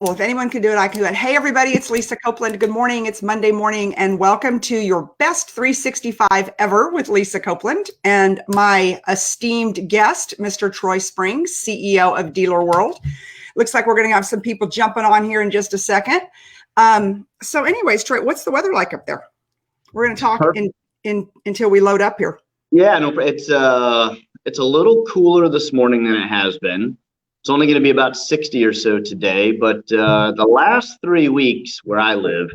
Well, if anyone can do it, I can do it. Hey, everybody, it's Lisa Copeland. Good morning. It's Monday morning, and welcome to your best 365 ever with Lisa Copeland and my esteemed guest, Mr. Troy Springs, CEO of Noodle World. Looks like we're going to have some people jumping on here in just a second. So anyways, Troy, what's the weather like up there? We're going to talk until we load up here. Yeah, no, it's a little cooler this morning than it has been. It's only going to be about 60 or so today, but the last 3 weeks where I live,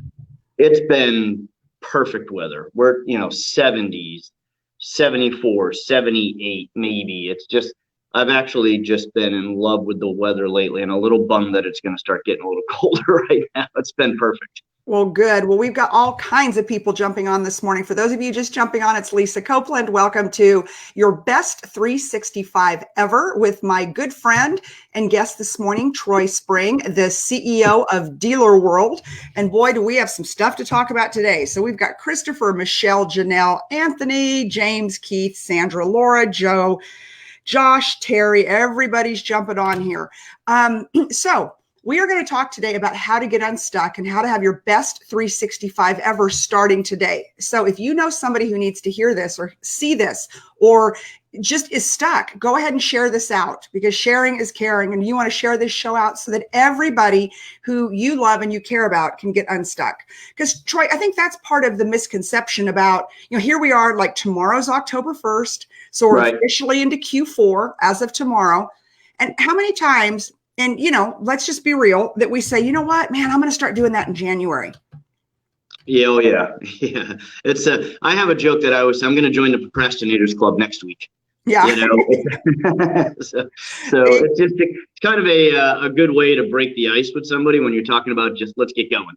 it's been perfect weather. We're, 70s, 74, 78 maybe. It's just, I've actually just been in love with the weather lately and a little bummed that it's going to start getting a little colder right now. It's been perfect. Well, good. Well, we've got all kinds of people jumping on this morning. For those of you just jumping on, it's Lisa Copeland. Welcome to your best 365 ever with my good friend and guest this morning, Troy Spring, the CEO of Noodle World. And boy, do we have some stuff to talk about today. So we've got Christopher, Michelle, Janelle, Anthony, James, Keith, Sandra, Laura, Joe, Josh, Terry, everybody's jumping on here. So we are going to talk today about how to get unstuck and how to have your best 365 ever starting today. So if you know somebody who needs to hear this or see this or just is stuck, go ahead and share this out, because sharing is caring, and you want to share this show out so that everybody who you love and you care about can get unstuck. Because Troy, I think that's part of the misconception about, here we are, like tomorrow's October 1st. So we're officially into Q4 as of tomorrow. And how many times, and, let's just be real, that we say, you know what, man, I'm going to start doing that in January. Yeah, oh yeah. It's I have a joke that I'm going to join the Procrastinators Club next week. Yeah. So it's kind of a good way to break the ice with somebody when you're talking about just let's get going.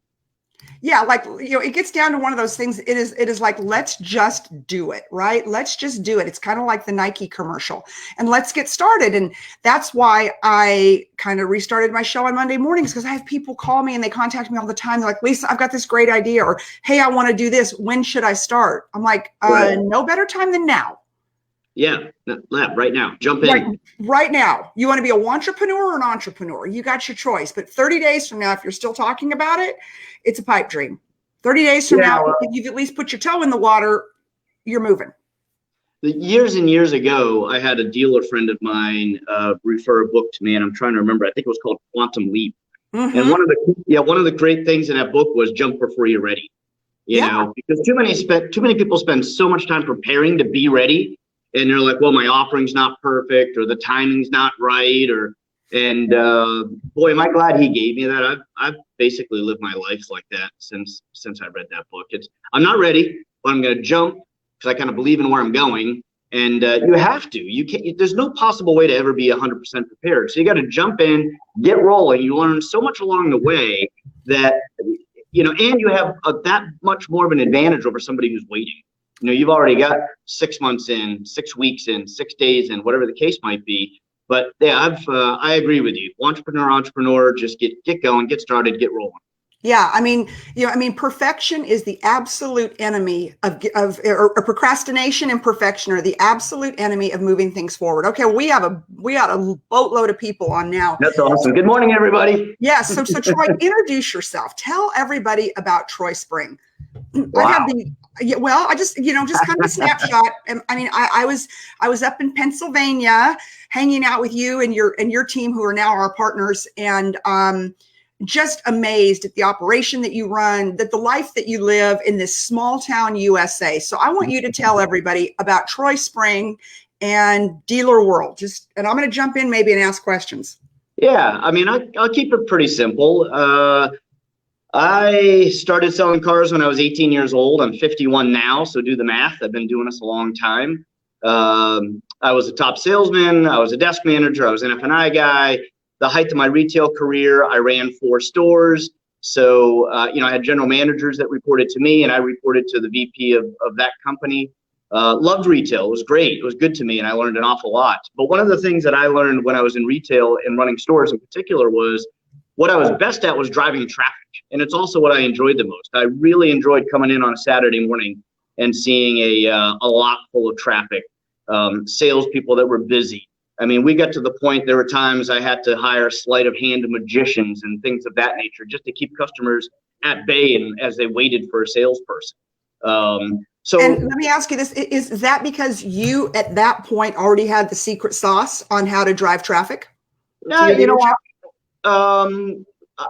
Yeah, it gets down to one of those things. It is like, let's just do it, right? Let's just do it. It's kind of like the Nike commercial, and let's get started. And that's why I kind of restarted my show on Monday mornings, because I have people call me and they contact me all the time. They're like, Lisa, I've got this great idea, or, hey, I want to do this. When should I start? I'm like, no better time than now. Yeah, right now. Jump in. Right now. You want to be a wantrepreneur or an entrepreneur? You got your choice. But 30 days from now, if you're still talking about it, it's a pipe dream. 30 days from now, if you've at least put your toe in the water, you're moving. Years and years ago, I had a dealer friend of mine refer a book to me, and I'm trying to remember. I think it was called Quantum Leap. Mm-hmm. And one of the great things in that book was jump before you're ready. You know, because too many people spend so much time preparing to be ready. And they're like, well, my offering's not perfect, or the timing's not right, and boy, am I glad he gave me that. I've basically lived my life like that since I read that book. I'm not ready, but I'm going to jump because I kind of believe in where I'm going. And you have to. You can't. There's no possible way to ever be 100% prepared. So you got to jump in, get rolling. You learn so much along the way that and you have that much more of an advantage over somebody who's waiting. You've already got 6 months in, 6 weeks in, 6 days in, whatever the case might be. But yeah, I agree with you. Entrepreneur, just get going, get started, get rolling. Yeah, perfection is the absolute enemy of procrastination, and perfection are the absolute enemy of moving things forward. Okay, we got a boatload of people on now. That's awesome. Good morning, everybody. Yeah, so Troy, introduce yourself. Tell everybody about Troy Spring. Wow. I just kind of a snapshot. And I was up in Pennsylvania hanging out with you and your team, who are now our partners, and just amazed at the operation that you run, that the life that you live in this small town USA. So I want you to tell everybody about Troy Spring and Noodle World. And I'm going to jump in maybe and ask questions. Yeah, I'll keep it pretty simple. I started selling cars when I was 18 years old. I'm 51 now, so do the math. I've been doing this a long time. I was a top salesman. I was a desk manager. I was an F&I guy. The height of my retail career, I ran 4 stores. So, I had general managers that reported to me, and I reported to the VP of that company. Loved retail. It was great. It was good to me, and I learned an awful lot. But one of the things that I learned when I was in retail and running stores in particular was what I was best at was driving traffic. And it's also what I enjoyed the most. I really enjoyed coming in on a Saturday morning and seeing a lot full of traffic, salespeople that were busy, I mean, we got to the point, there were times I had to hire sleight of hand magicians and things of that nature just to keep customers at bay and as they waited for a salesperson. And let me ask you this, is that because you at that point already had the secret sauce on how to drive traffic? You know what?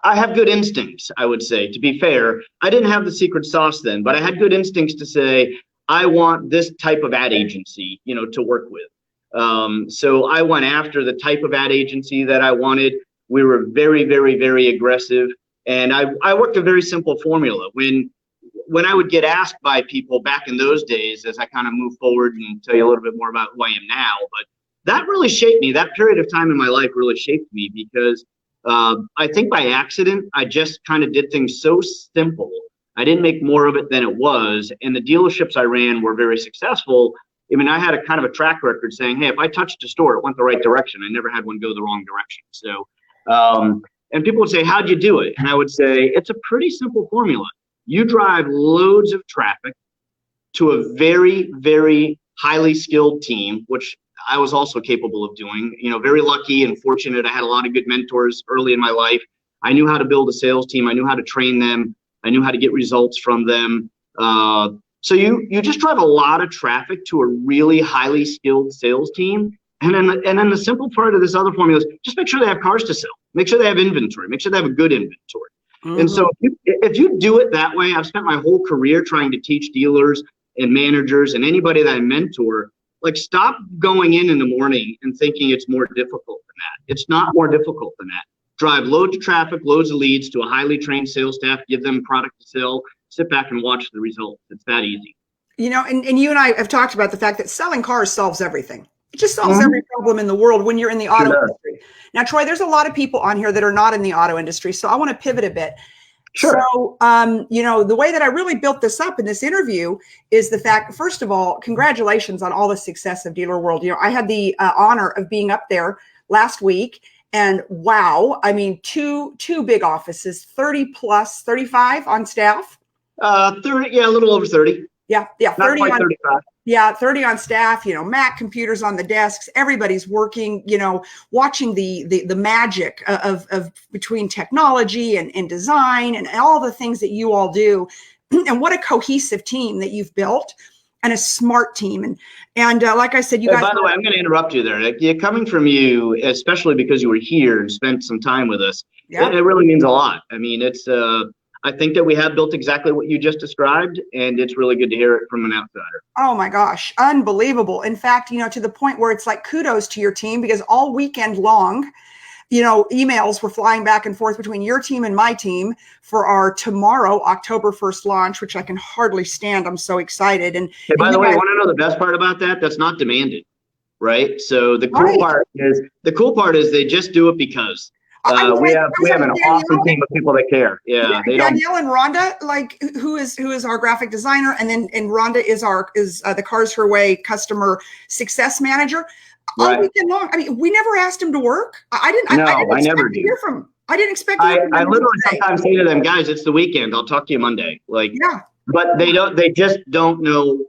I have good instincts, I would say, to be fair. I didn't have the secret sauce then, but I had good instincts to say, I want this type of ad agency, to work with. So I went after the type of ad agency that I wanted. We were very, very, very aggressive. And I worked a very simple formula. When I would get asked by people back in those days, as I kind of move forward and tell you a little bit more about who I am now, but that really shaped me. That period of time in my life really shaped me because I think by accident, I just kind of did things so simple. I didn't make more of it than it was. And the dealerships I ran were very successful. I mean, I had a kind of a track record saying, hey, if I touched a store, it went the right direction. I never had one go the wrong direction. So, and people would say, how'd you do it? And I would say, it's a pretty simple formula. You drive loads of traffic to a very, very highly skilled team, which I was also capable of doing. Very lucky and fortunate. I had a lot of good mentors early in my life. I knew how to build a sales team. I knew how to train them. I knew how to get results from them. So you just drive a lot of traffic to a really highly skilled sales team. And then the simple part of this other formula is just make sure they have cars to sell. Make sure they have inventory. Make sure they have a good inventory. Mm-hmm. And so if you do it that way, I've spent my whole career trying to teach dealers and managers and anybody that I mentor, like, stop going in the morning and thinking it's more difficult than that. It's not more difficult than that. Drive loads of traffic, loads of leads to a highly trained sales staff, give them product to sell, sit back and watch the results. It's that easy. And you and I have talked about the fact that selling cars solves everything. It just solves every problem in the world when you're in the auto industry. Now, Troy, there's a lot of people on here that are not in the auto industry, so I want to pivot a bit. Sure. So, the way that I really built this up in this interview is the fact, first of all, congratulations on all the success of Dealer World. I had the honor of being up there last week, and wow, I mean, two big offices, 30 plus, 35 on staff. 30, yeah, a little over 30. Yeah, not 30 quite on 35. Yeah, 30 on staff, Mac computers on the desks, everybody's working, watching the magic of between technology and design and all the things that you all do. And what a cohesive team that you've built, and a smart team. And like I said, you guys. By the way, I'm going to interrupt you there. Coming from you, especially because you were here and spent some time with us, it really means a lot. I mean, I think that we have built exactly what you just described, and it's really good to hear it from an outsider. Oh my gosh, unbelievable. In fact, to the point where it's like kudos to your team, because all weekend long, emails were flying back and forth between your team and my team for our tomorrow, October 1st launch, which I can hardly stand. I'm so excied. And hey, by the way, want to know the best part about that? That's not demanded, right? So the cool part is they just do it because. We have an awesome team of people that care. Yeah, Danielle and Rhonda, who is our graphic designer, and Rhonda is the Cars Her Way customer success manager. Right. All weekend long. I mean, we never asked him to work. I never do. Hear from him. I didn't expect. I literally sometimes say to them, guys, it's the weekend. I'll talk to you Monday. But they don't. They just don't know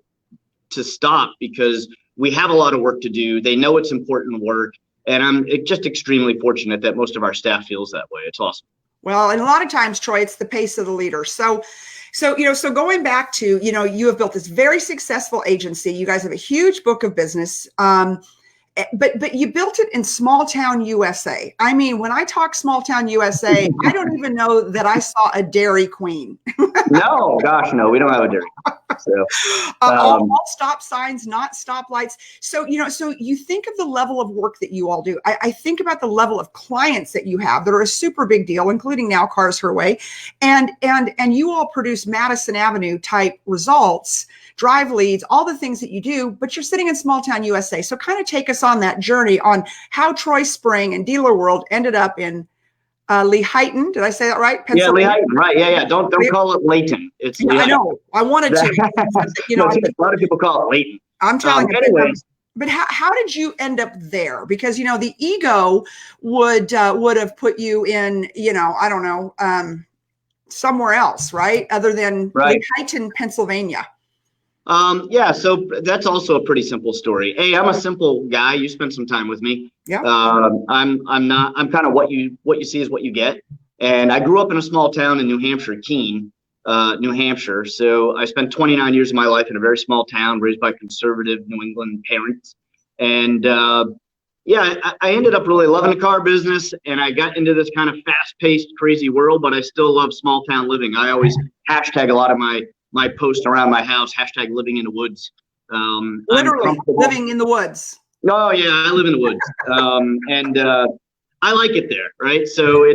to stop because we have a lot of work to do. They know it's important work. And I'm just extremely fortunate that most of our staff feels that way. It's awesome. Well, and a lot of times, Troy, it's the pace of the leader. So going back to, you have built this very successful agency. You guys have a huge book of business. But you built it in small town USA. I mean, when I talk small town USA, I don't even know that I saw a Dairy Queen. No, gosh, no, we don't have a Dairy Queen. So, all stop signs, not stoplights. So, so you think of the level of work that you all do. I think about the level of clients that you have that are a super big deal, including now Cars Her Way. And you all produce Madison Avenue type results, drive leads, all the things that you do, but you're sitting in small town USA. So kind of take us on that journey on how Troy Spring and Dealer World ended up in Lehighton. Did I say that right? Yeah, Lehighton, right. Yeah. Don't call it Layton. It's I know. I wanted to. A lot of people call it Layton. I'm telling you. Anyways. But how did you end up there? Because, the ego would have put you in, I don't know, somewhere else, right? Other than Lehighton, Pennsylvania. Yeah, so that's also a pretty simple story. Hey, I'm a simple guy. You spent some time with me. Yeah. I'm kind of what you see is what you get. And I grew up in a small town in New Hampshire, Keene, New Hampshire. So I spent 29 years of my life in a very small town, raised by conservative New England parents. And yeah, I ended up really loving the car business, and I got into this kind of fast-paced, crazy world, but I still love small town living. I always hashtag a lot of my posts around my house, hashtag living in the woods. Literally living in the woods. Oh yeah, I live in the woods, and I like it there, right? So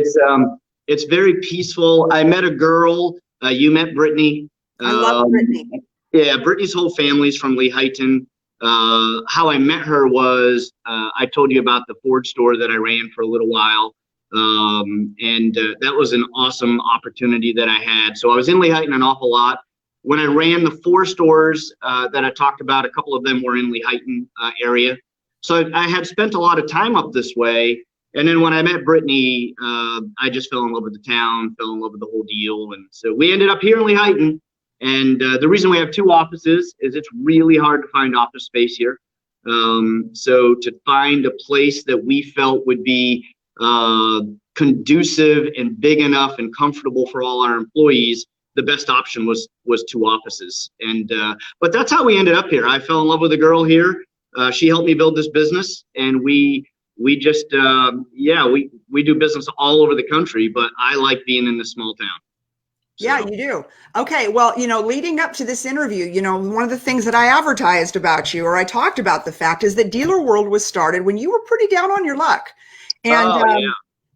it's very peaceful. I met a girl. You met Brittany. I love Brittany. Yeah, Brittany's whole family's from Lehighton. How I met her was I told you about the Ford store that I ran for a little while, and that was an awesome opportunity that I had. So I was in Lehighton an awful lot. When I ran the 4 stores that I talked about, a couple of them were in Lehighton area. So I had spent a lot of time up this way. And then when I met Brittany, I just fell in love with the town, fell in love with the whole deal. And so we ended up here in Lehighton. And the reason we have 2 offices is it's really hard to find office space here. So to find a place that we felt would be conducive and big enough and comfortable for all our employees, the best option was 2 offices. And but that's how we ended up here. I fell in love with a girl here. She helped me build this business, and we just we do business all over the country, but I like being in this small town. So. Yeah, you do. Okay. Well, leading up to this interview, one of the things that I advertised about you, or I talked about the fact, is that Dealer World was started when you were pretty down on your luck. And,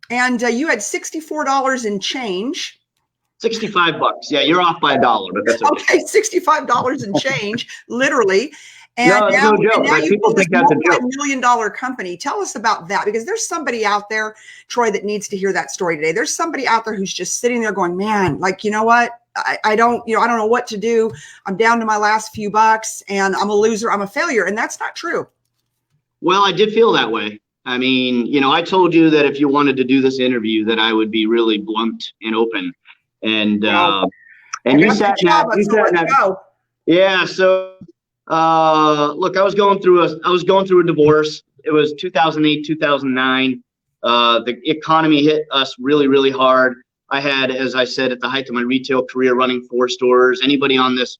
and you had $64 in change. $65. Yeah, you're off by $1, but that's okay. Okay, $65 in change, literally. And no, now, no joke. and now Right? you People think that's a joke. $multi-million company. Tell us about that, because there's somebody out there, Troy, that needs to hear that story today. There's somebody out there who's just sitting there going, man, like, you know what? I don't know what to do. I'm down to my last few bucks and I'm a loser. I'm a failure. And that's not true. Well, I did feel that way. I mean, I told you that if you wanted to do this interview, that I would be really blunt and open. And you sat down. Yeah. So look, I was going through a divorce. It was 2008, 2009. The economy hit us really, really hard. I had, as I said, at the height of my retail career, running 4 stores. Anybody on this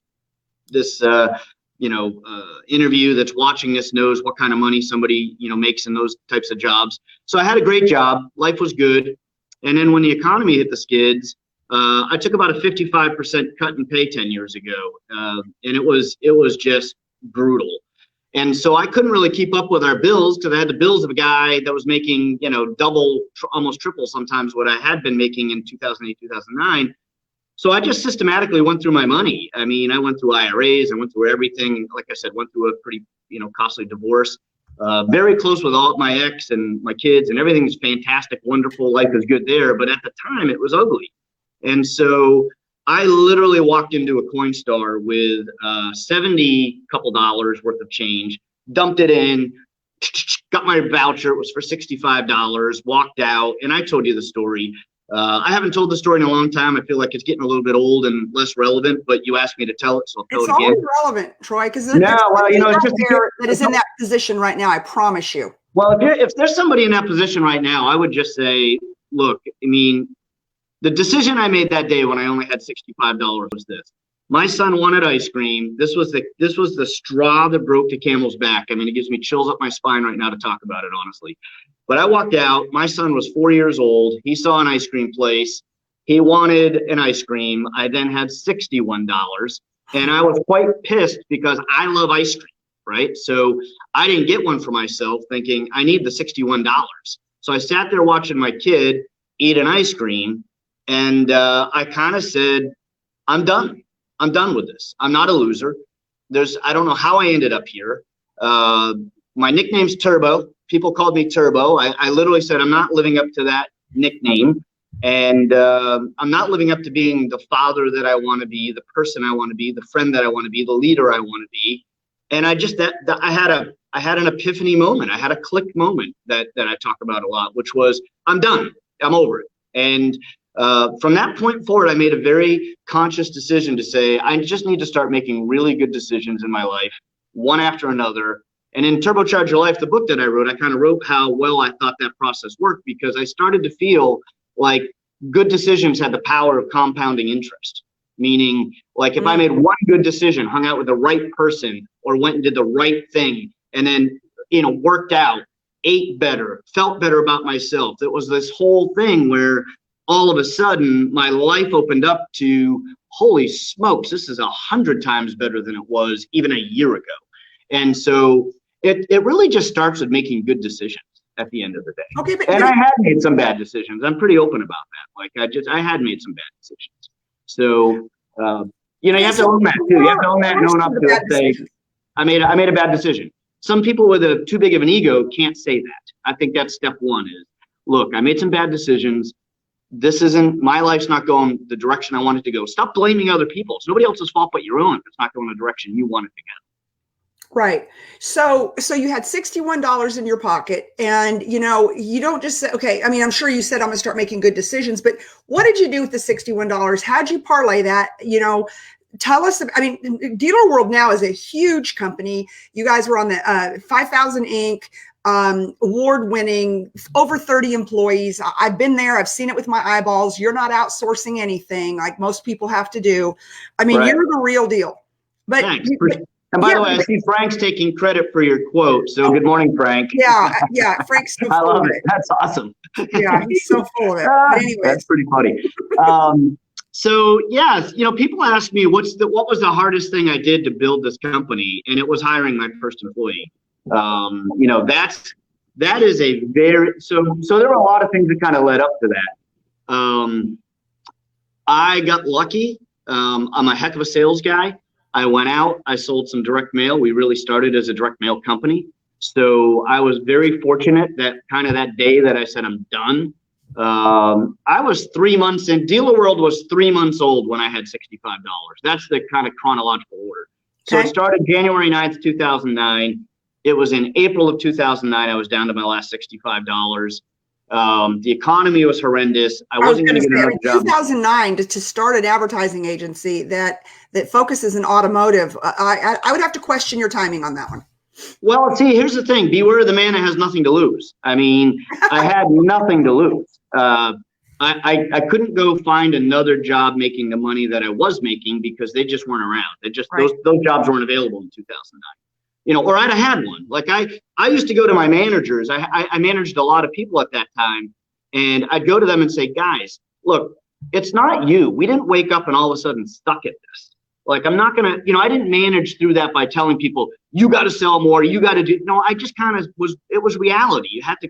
interview that's watching this knows what kind of money somebody makes in those types of jobs. So I had a great job. Life was good. And then when the economy hit the skids, I took about a 55% cut in pay 10 years ago, and it was just brutal. And so I couldn't really keep up with our bills, because I had the bills of a guy that was making, double, almost triple sometimes what I had been making in 2008, 2009. So I just systematically went through my money. I mean, I went through IRAs, I went through everything. Like I said, went through a pretty, costly divorce. Very close with all my ex and my kids, and everything's fantastic, wonderful. Life is good there. But at the time, it was ugly. And so I literally walked into a Coinstar with $70 couple dollars worth of change, dumped it in, got my voucher. It was for $65, walked out. And I told you the story. I haven't told the story in a long time. I feel like it's getting a little bit old and less relevant, but you asked me to tell it, so I'll tell it again. It's always relevant, Troy, because there's it's just that is in that position right now. I promise you. Well, if there's somebody in that position right now, I would just say, look, I mean, the decision I made that day when I only had $65 was this. My son wanted ice cream. This was the straw that broke the camel's back. I mean, it gives me chills up my spine right now to talk about it, honestly. But I walked out. My son was 4 years old. He saw an ice cream place. He wanted an ice cream. I then had $61. And I was quite pissed because I love ice cream, right? So I didn't get one for myself, thinking I need the $61. So I sat there watching my kid eat an ice cream. And I kind of said, I'm done. I'm done with this. I'm not a loser. I don't know how I ended up here. My nickname's Turbo. People called me Turbo. I literally said, I'm not living up to that nickname. And I'm not living up to being the father that I want to be, the person I want to be, the friend that I want to be, the leader I want to be. And I just, I had an epiphany moment. I had a click moment that I talk about a lot, which was, I'm done. I'm over it. And From that point forward, I made a very conscious decision to say, I just need to start making really good decisions in my life, one after another. And in Turbocharge Your Life, the book that I wrote, I kind of wrote how well I thought that process worked, because I started to feel like good decisions had the power of compounding interest. Meaning, like if I made one good decision, hung out with the right person, or went and did the right thing, and then, worked out, ate better, felt better about myself. It was this whole thing where all of a sudden my life opened up to, holy smokes, this is 100 times better than it was even a year ago. And so it really just starts with making good decisions at the end of the day. Okay, and I had made some bad decisions. I'm pretty open about that. Like I had made some bad decisions. So, you have to own that too. You have to own that and own up to it. Say, I made a bad decision. Some people with a too big of an ego can't say that. I think that's step one is, look, I made some bad decisions. My life's not going the direction I want it to go. Stop blaming other people. It's nobody else's fault but your own if it's not going the direction you want it to go. Right. So you had $61 in your pocket, and you don't just say, okay, I mean, I'm sure you said I'm gonna start making good decisions, but what did you do with the $61? How'd you parlay that? Tell us. I mean, Dealer World now is a huge company. You guys were on the 5,000 Inc. Award-winning, over 30 employees. I've been there. I've seen it with my eyeballs. You're not outsourcing anything like most people have to do. I mean, You're the real deal. But thanks. And by the way, I see Frank's taking credit for your quote. So good morning, Frank. Yeah. Frank's so full I love of it. That's awesome. Yeah, he's so full of it. But anyways. That's pretty funny. So yes, people ask me what was the hardest thing I did to build this company, and it was hiring my first employee. That is a very so there were a lot of things that kind of led up to that. I got lucky. I'm a heck of a sales guy. I went out, I sold some direct mail. We really started as a direct mail company. So I was very fortunate that that day that I said I'm done. I was 3 months in. Dealer World was 3 months old when I had $65. That's the kind of chronological order. So it started January 9th, 2009. It was in April of 2009. I was down to my last $65. The economy was horrendous. I wasn't going to get another job. 2009 to start an advertising agency that focuses in automotive. I would have to question your timing on that one. Well, see, here's the thing. Beware the man that has nothing to lose. I mean, I had nothing to lose. I couldn't go find another job making the money that I was making because they just weren't around. Those jobs weren't available in 2009. Or I'd have had one. Like I used to go to my managers. I managed a lot of people at that time, and I'd go to them and say, guys, look, it's not you. We didn't wake up and all of a sudden stuck at this. Like, I'm not gonna, I didn't manage through that by telling people, you got to sell more, you got to do, no, I just it was reality. You had to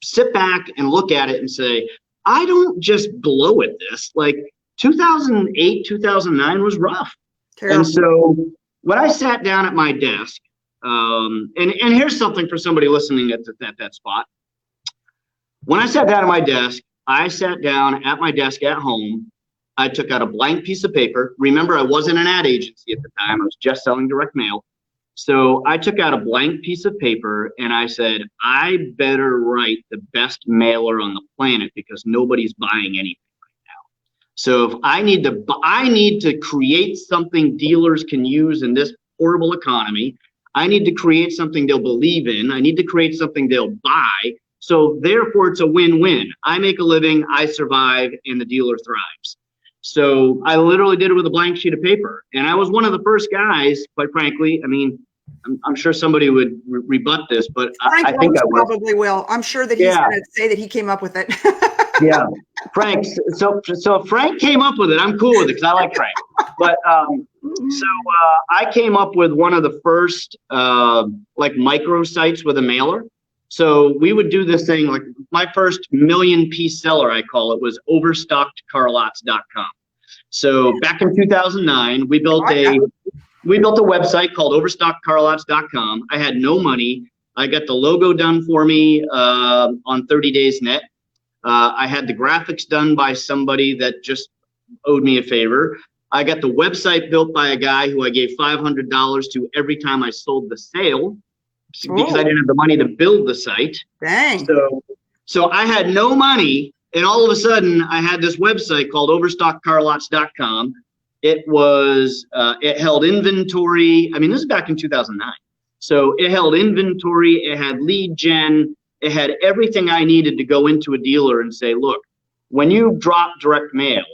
sit back and look at it and say, I don't just blow at this. Like 2008, 2009 was rough. Terrible. And so when I sat down at my desk, and here's something for somebody listening at that spot. When I sat down at my desk, I sat down at my desk at home. I took out a blank piece of paper. Remember, I wasn't an ad agency at the time. I was just selling direct mail. So I took out a blank piece of paper and I said, I better write the best mailer on the planet because nobody's buying anything right now. So if I need to create something dealers can use in this horrible economy. I need to create something they'll believe in. I need to create something they'll buy. So therefore, it's a win-win. I make a living, I survive, and the dealer thrives. So I literally did it with a blank sheet of paper. And I was one of the first guys, quite frankly. I mean, I'm sure somebody would rebut this, but I think I would. Probably will. I'm sure that he's going to say that he came up with it. Yeah, Frank. So if Frank came up with it, I'm cool with it because I like Frank. But I came up with one of the first micro sites with a mailer. So we would do this thing, like my first million-piece seller, I call it, was overstockedcarlots.com. So back in 2009, we built a website called overstockedcarlots.com. I had no money. I got the logo done for me on 30 Days Net. I had the graphics done by somebody that just owed me a favor. I got the website built by a guy who I gave $500 to every time I sold the sale. Because I didn't have the money to build the site. Dang. So I had no money, And all of a sudden, I had this website called overstockcarlots.com. It was, it held inventory. I mean, this is back in 2009. So it held inventory, it had lead gen, it had everything I needed to go into a dealer and say, look, when you drop direct mail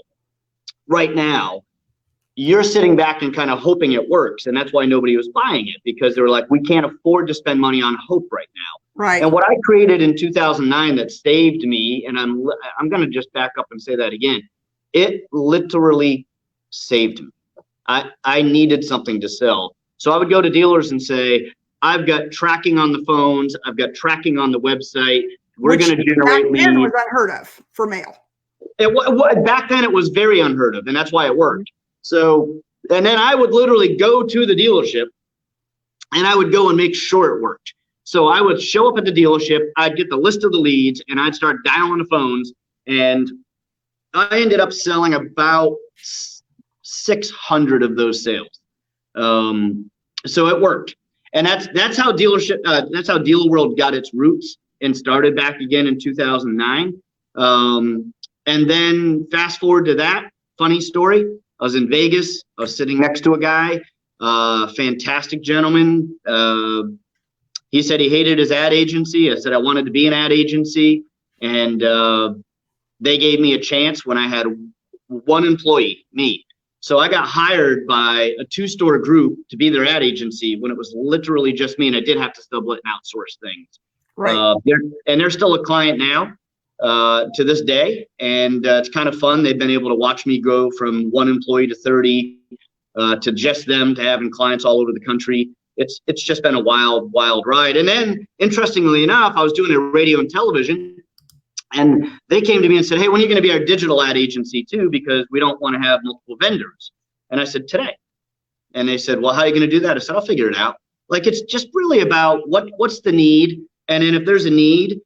right now, you're sitting back and kind of hoping it works. And that's why nobody was buying it, because they were like, we can't afford to spend money on hope right now. Right. And what I created in 2009 that saved me, and I'm going to just back up and say that again, it literally saved me. I needed something to sell. So I would go to dealers and say, I've got tracking on the phones, I've got tracking on the website. We're going to generate leads. Back then was unheard of for mail. Back then it was very unheard of, and that's why it worked. So, and then I would literally go to the dealership and I would go and make sure it worked. So I would show up at the dealership, I'd get the list of the leads, and I'd start dialing the phones, and I ended up selling about 600 of those sales. So it worked. And that's how Dealer World got its roots and started back again in 2009. And then fast forward to that, funny story. I was in Vegas. I was sitting next to a guy, fantastic gentleman. He said he hated his ad agency. I said I wanted to be an ad agency. And they gave me a chance when I had one employee, me. So I got hired by a 2-store group to be their ad agency when it was literally just me, and I did have to sublet and outsource things. Right. They're still a client now to this day, and it's kind of fun. They've been able to watch me go from 1 employee to 30 to just them to having clients all over the country. It's just been a wild ride. And then, interestingly enough, I was doing a radio and television. And they came to me and said, hey, when are you going to be our digital ad agency too? Because we don't want to have multiple vendors. And I said, today. And they said, well, how are you going to do that? I said, I'll figure it out. Like, it's just really about what's the need. And then if there's a need,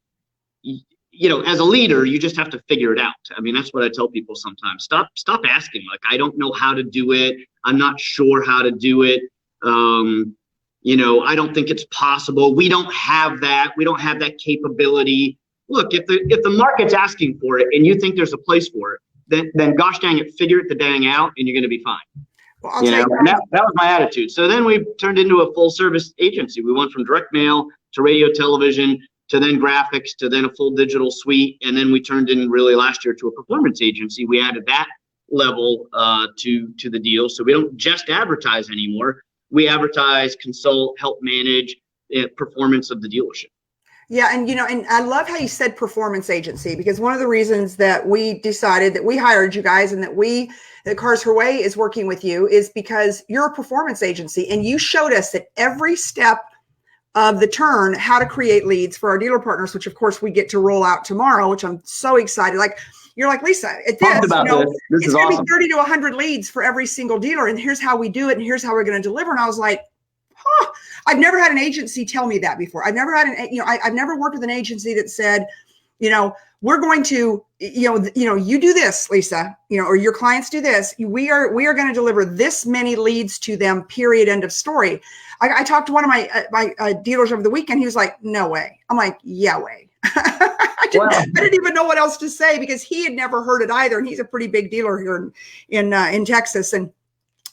you know, as a leader, you just have to figure it out. I mean, that's what I tell people sometimes. Stop asking. Like, I don't know how to do it. I'm not sure how to do it. You know, I don't think it's possible. We don't have that. We don't have that capability. Look, if the market's asking for it and you think there's a place for it, then gosh dang it, figure it the dang out and you're going to be fine. Well, you know, and that was my attitude. So then we turned into a full service agency. We went from direct mail to radio, television, to then graphics, to then a full digital suite. And then we turned in really last year to a performance agency. We added that level to the deal. So we don't just advertise anymore. We advertise, consult, help manage performance of the dealership. Yeah. And, you know, and I love how you said performance agency, because one of the reasons that we decided that we hired you guys and that Cars Her Way is working with you is because you're a performance agency and you showed us at every step of the turn how to create leads for our dealer partners, which of course we get to roll out tomorrow, which I'm so excited. Like, you're like, Lisa, at this, you know, this it's going to be 30 to 100 leads for every single dealer. And here's how we do it. And here's how we're going to deliver. And I was like, huh, I've never had an agency tell me that before. I've never had I've never worked with an agency that said, you know, we're going to, you do this, Lisa, or your clients do this. We are going to deliver this many leads to them, period, end of story. I talked to one of my dealers over the weekend. He was like, no way. I'm like, yeah, way. I didn't even know what else to say because he had never heard it either. And he's a pretty big dealer here in Texas. And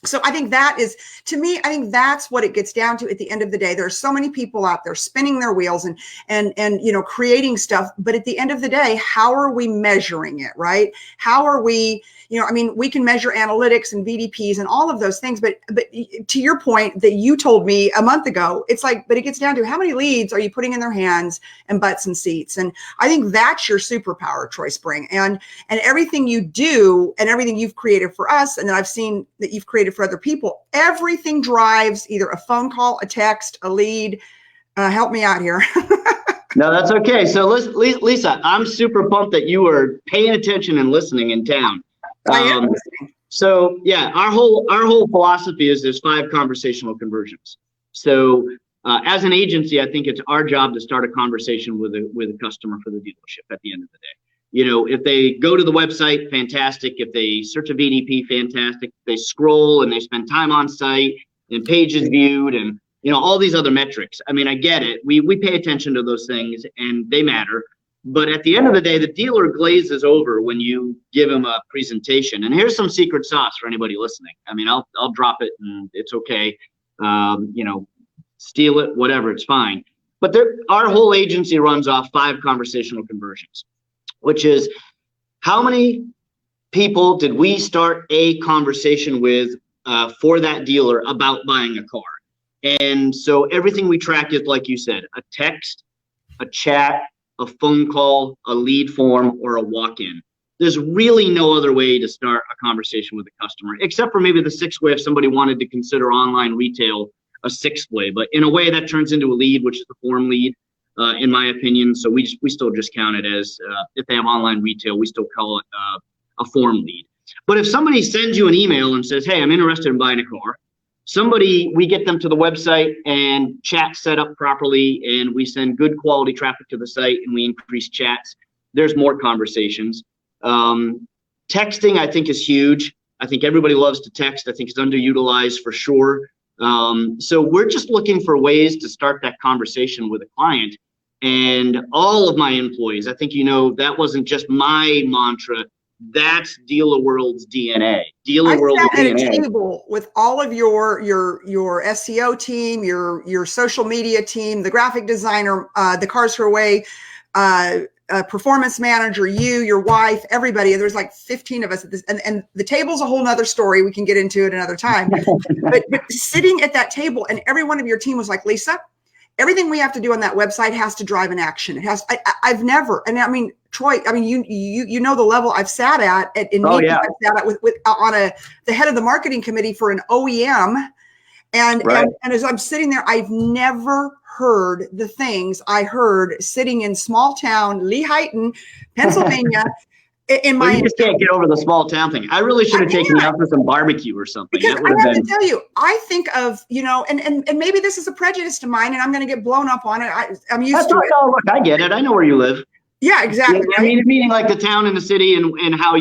so I think that is, to me, I think that's what it gets down to at the end of the day. There are so many people out there spinning their wheels and creating stuff. But at the end of the day, how are we measuring it, right? How are we, we can measure analytics and VDPs and all of those things. But to your point that you told me a month ago, it's like, but it gets down to how many leads are you putting in their hands and butts and seats? And I think that's your superpower, Troy Spring. And everything you do and everything you've created for us, and that I've seen that you've created for other people, everything drives either a phone call, a text, a lead. Help me out here. No, that's okay. So Lisa, I'm super pumped that you are paying attention and listening in town. I am listening. So yeah, our whole philosophy is there's 5 conversational conversions. So as an agency, I think it's our job to start a conversation with a customer for the dealership at the end of the day. If they go to the website, fantastic. If they search a VDP, fantastic. If they scroll and they spend time on site and pages viewed and, all these other metrics. I mean, I get it. We pay attention to those things and they matter. But at the end of the day, the dealer glazes over when you give him a presentation. And here's some secret sauce for anybody listening. I mean, I'll drop it and it's okay. Steal it, whatever, it's fine. But our whole agency runs off 5 conversational conversions, which is how many people did we start a conversation with for that dealer about buying a car? And so everything we track is, like you said, a text, a chat, a phone call, a lead form, or a walk-in. There's really no other way to start a conversation with a customer, except for maybe the 6th way if somebody wanted to consider online retail a 6th way. But in a way that turns into a lead, which is the form lead, in my opinion. So we still just count it as, if they have online retail, we still call it a form lead. But if somebody sends you an email and says, hey, I'm interested in buying a car, we get them to the website and chat set up properly, and we send good quality traffic to the site, and we increase chats. There's more conversations. Texting, I think, is huge. I think everybody loves to text. I think it's underutilized for sure. So we're just looking for ways to start that conversation with a client. And all of my employees, I think, that wasn't just my mantra. That's Dealer World's DNA. Dealer World's DNA. I sat at a table with all of your SEO team, your social media team, the graphic designer, the Cars Her Way, performance manager, your wife, everybody. There's like 15 of us at this, and the table's a whole nother story. We can get into it another time. but sitting at that table, and every one of your team was like, Lisa, everything we have to do on that website has to drive an action. It has. I've never, and I mean, Troy, I mean, you know the level I've sat at in meetings I've sat at with the head of the marketing committee for an OEM, and as I'm sitting there, I've never heard the things I heard sitting in small town Lehighton, Pennsylvania. You just can't get over the small town thing. I really should have taken you out for some barbecue or something. Because I have to tell you, I think of, and maybe this is a prejudice of mine, and I'm going to get blown up on it. I'm used to it. Look, I get it. I know where you live. Yeah, exactly. I mean, meaning like the town and the city and how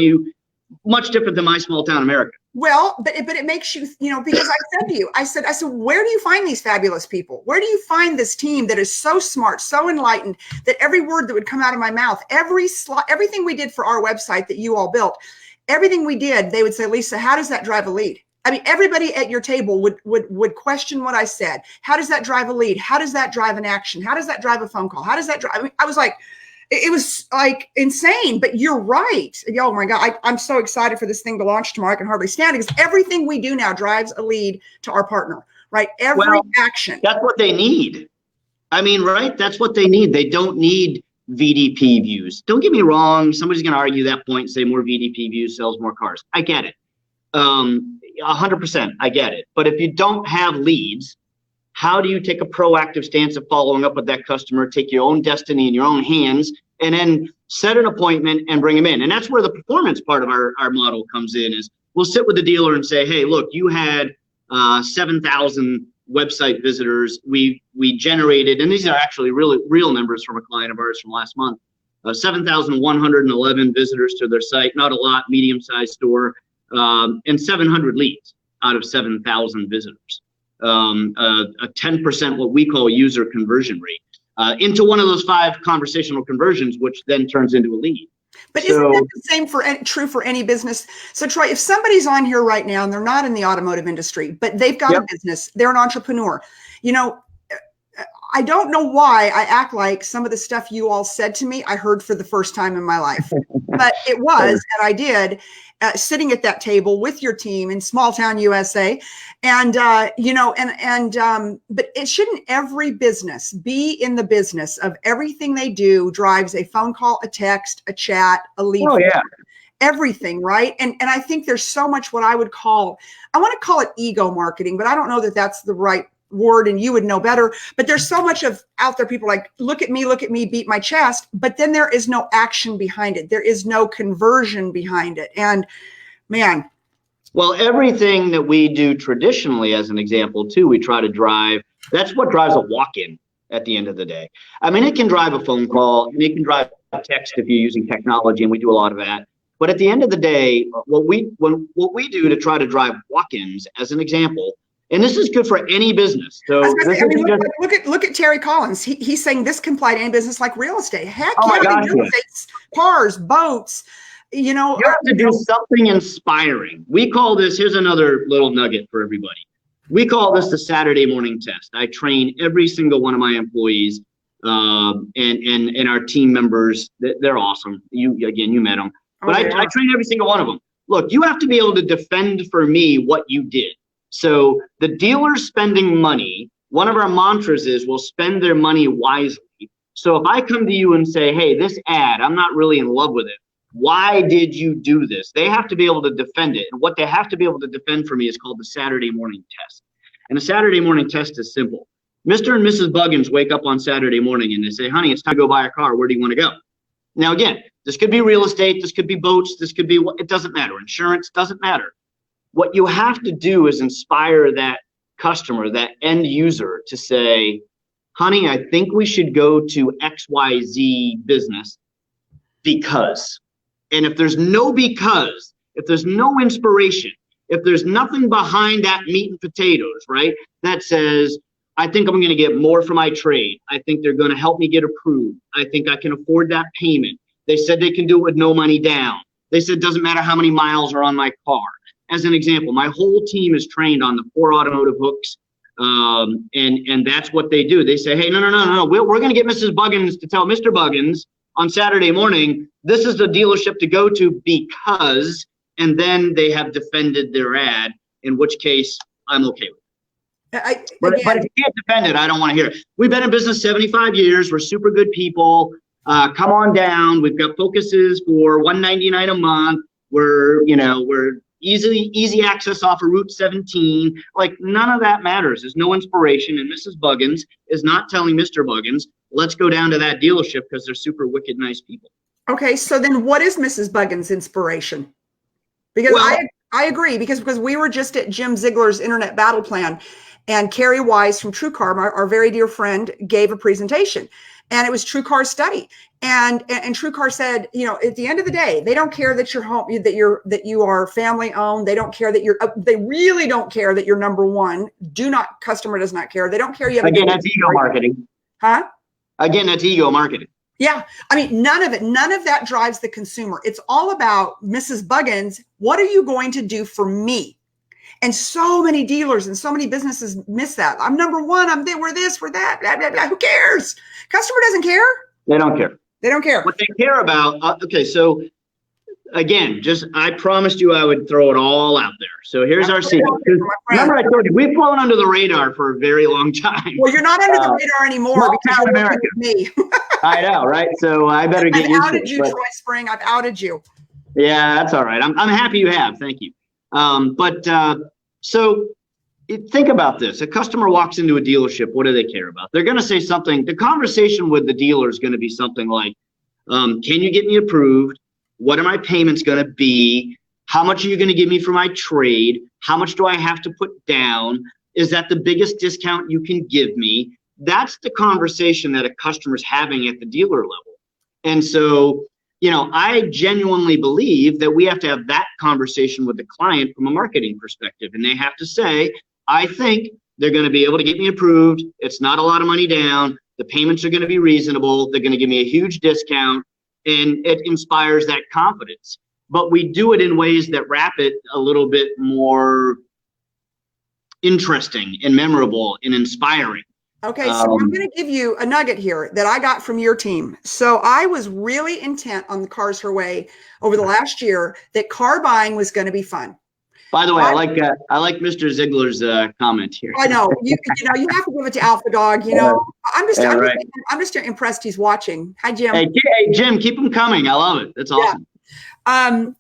much different than my small town America. Well, but it makes you, because I said to you, I said, where do you find these fabulous people? Where do you find this team that is so smart, so enlightened, that every word that would come out of my mouth, everything we did for our website that you all built, everything we did, they would say, Lisa, how does that drive a lead? I mean, everybody at your table would question what I said. How does that drive a lead? How does that drive an action? How does that drive a phone call? How does that drive? I mean, I was like, it was like insane, but you're right. Oh my God, I'm so excited for this thing to launch tomorrow. I can hardly stand it, because everything we do now drives a lead to our partner, right? Every action. That's what they need. I mean, right? That's what they need. They don't need VDP views. Don't get me wrong. Somebody's going to argue that point and say more VDP views sells more cars. I get it. 100%. I get it. But if you don't have leads, how do you take a proactive stance of following up with that customer, take your own destiny in your own hands, and then set an appointment and bring them in? And that's where the performance part of our model comes in. Is we'll sit with the dealer and say, hey, look, you had 7,000 website visitors. We generated, and these are actually real numbers from a client of ours from last month, 7,111 visitors to their site, not a lot, medium-sized store, and 700 leads out of 7,000 visitors. A 10% what we call user conversion rate into one of those 5 conversational conversions, which then turns into a lead. But isn't that the same true for any business? So Troy, if somebody's on here right now and they're not in the automotive industry, but they've got a business, they're an entrepreneur, I don't know why I act like some of the stuff you all said to me, I heard for the first time in my life, but it was, and I did, sitting at that table with your team in small town USA. And, but it shouldn't every business be in the business of everything they do drives a phone call, a text, a chat, a lead. Oh, yeah. Everything, right? And I think there's so much what I want to call it ego marketing, but I don't know that that's the right word, and you would know better. But there's so much of out there, people like, look at me, beat my chest, but then there is no action behind it. There is no conversion behind it. And man. Well, everything that we do traditionally, as an example, too, we try to drive, that's what drives a walk-in at the end of the day. I mean, it can drive a phone call, and it can drive a text if you're using technology, and we do a lot of that. But at the end of the day, what we do to try to drive walk-ins, as an example, And this is good for any business. So look at Terry Collins. He's saying this can apply to any business like real estate. Heck my gosh, real estate, cars, boats. You have to do something inspiring. We call this, here's another little nugget for everybody. We call this the Saturday morning test. I train every single one of my employees and our team members. They're awesome. You met them. But I train every single one of them. Look, you have to be able to defend for me what you did. So the dealers spending money, one of our mantras is we'll spend their money wisely. So if I come to you and say, hey, this ad, I'm not really in love with it. Why did you do this? They have to be able to defend it. And what they have to be able to defend for me is called the Saturday morning test. And the Saturday morning test is simple. Mr. and Mrs. Buggins wake up on Saturday morning and they say, honey, it's time to go buy a car. Where do you want to go? Now, again, this could be real estate. This could be boats. This could be, it doesn't matter. Insurance doesn't matter. What you have to do is inspire that customer, that end user to say, honey, I think we should go to XYZ business because. And if there's no because, if there's no inspiration, if there's nothing behind that meat and potatoes, right, that says, I think I'm going to get more for my trade. I think they're going to help me get approved. I think I can afford that payment. They said they can do it with no money down. They said it doesn't matter how many miles are on my car. As an example, my whole team is trained on the 4 automotive hooks. And that's what they do. They say, hey, no. We're going to get Mrs. Buggins to tell Mr. Buggins on Saturday morning, this is the dealership to go to because, and then they have defended their ad, in which case I'm okay with it. But if you can't defend it, I don't want to hear it. We've been in business 75 years. We're super good people. Come on down. We've got focuses for $199 a month. We're easy access off of Route 17. Like none of that matters. There's no inspiration. And Mrs. Buggins is not telling Mr. Buggins, let's go down to that dealership because they're super wicked nice people. Okay, so then what is Mrs. Buggins' inspiration? Because I agree, because we were just at Jim Ziegler's Internet Battle Plan, and Carrie Wise from TrueCar, our very dear friend, gave a presentation, and it was TrueCar study. And TrueCar said, at the end of the day, they don't care that you're home, that you are family owned. They don't care that they really don't care that you're number one. Customer does not care. They don't care. Again, that's ego marketing. Huh? Again, that's ego marketing. Yeah. I mean, none of that drives the consumer. It's all about Mrs. Buggins. What are you going to do for me? And so many dealers and so many businesses miss that. I'm number one. I'm there. We're this, we're that, blah, blah, blah. Who cares? Customer doesn't care. They don't care. They don't care. What they care about. Okay. So again, I promised you I would throw it all out there. So here's our secret. Remember I told you, we've flown under the radar for a very long time. Well, you're not under the radar anymore because you're working with me. I know, right? So I better get used to it. I've outed you, Troy Spring. I've outed you. Yeah, that's all right. I'm happy you have. Thank you. So think about this. A customer walks into a dealership. What do they care about? They're going to say something. The conversation with the dealer is going to be something like, can you get me approved? What are my payments going to be? How much are you going to give me for my trade? How much do I have to put down? Is that the biggest discount you can give me? That's the conversation that a customer's having at the dealer level. And so, I genuinely believe that we have to have that conversation with the client from a marketing perspective. And they have to say, I think they're going to be able to get me approved. It's not a lot of money down. The payments are going to be reasonable. They're going to give me a huge discount. And it inspires that confidence. But we do it in ways that wrap it a little bit more interesting and memorable and inspiring. Okay, so I'm going to give you a nugget here that I got from your team. So I was really intent on the Cars Her Way over the last year that car buying was going to be fun. By the way, I like Mr. Ziegler's comment here. I know you have to give it to Alpha Dog. I'm just impressed he's watching. Hi, Jim. Hey, Jim, keep them coming. I love it. That's awesome.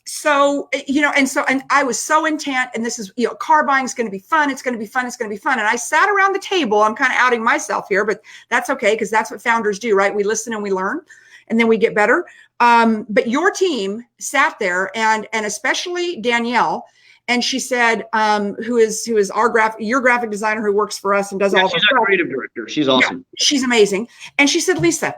So and I was so intent, and this is, car buying is going to be fun. It's going to be fun. It's going to be fun. And I sat around the table. I'm kind of outing myself here, but that's okay, because that's what founders do, right? We listen and we learn, and then we get better. But your team sat there, and especially Danielle. And she said, who is your graphic designer who works for us and does all the stuff. She's our creative director. She's awesome. Yeah, she's amazing. And she said, Lisa,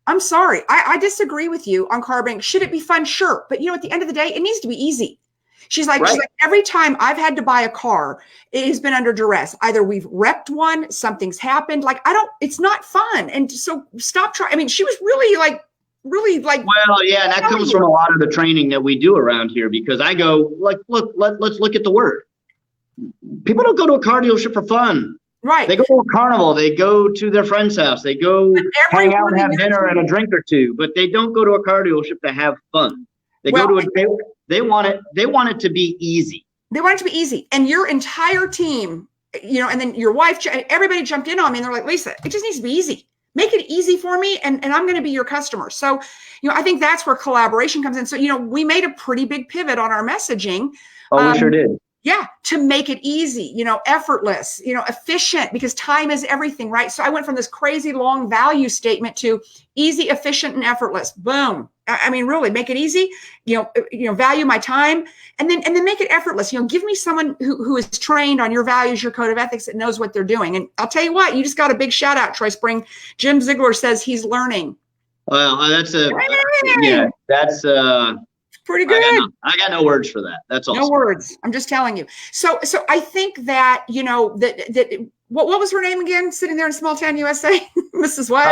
I'm sorry. I disagree with you on car buying. Should it be fun? Sure. But at the end of the day, it needs to be easy. She's like, every time I've had to buy a car, it has been under duress. Either we've wrecked one, something's happened. Like, it's not fun. And so stop trying. I mean, she was really like, well, yeah, and that comes from a lot of the training that we do around here, because I go like, look, let's look at the word. People don't go to a car dealership for fun. Right. They go to a carnival. They go to their friend's house. They go hang out and have dinner and a drink or two. But they don't go to a car dealership to have fun. They go to they want it to be easy. They want it to be easy. And your entire team, and then your wife, everybody jumped in on me and they're like, Lisa, it just needs to be easy. Make it easy for me, and I'm going to be your customer. So, I think that's where collaboration comes in. So, we made a pretty big pivot on our messaging. Oh, we sure did. Yeah, to make it easy, effortless, efficient, because time is everything, right? So I went from this crazy long value statement to easy, efficient, and effortless. Boom. I mean, really make it easy, value my time, and then make it effortless. Give me someone who is trained on your values, your code of ethics, that knows what they're doing. And I'll tell you what, you just got a big shout out, Troy Spring. Jim Ziegler says he's learning. Well, that's pretty good. I got no words for that. That's awesome. No words. I'm just telling you. So I think that, that what was her name again? Sitting there in small town USA, Mrs. What?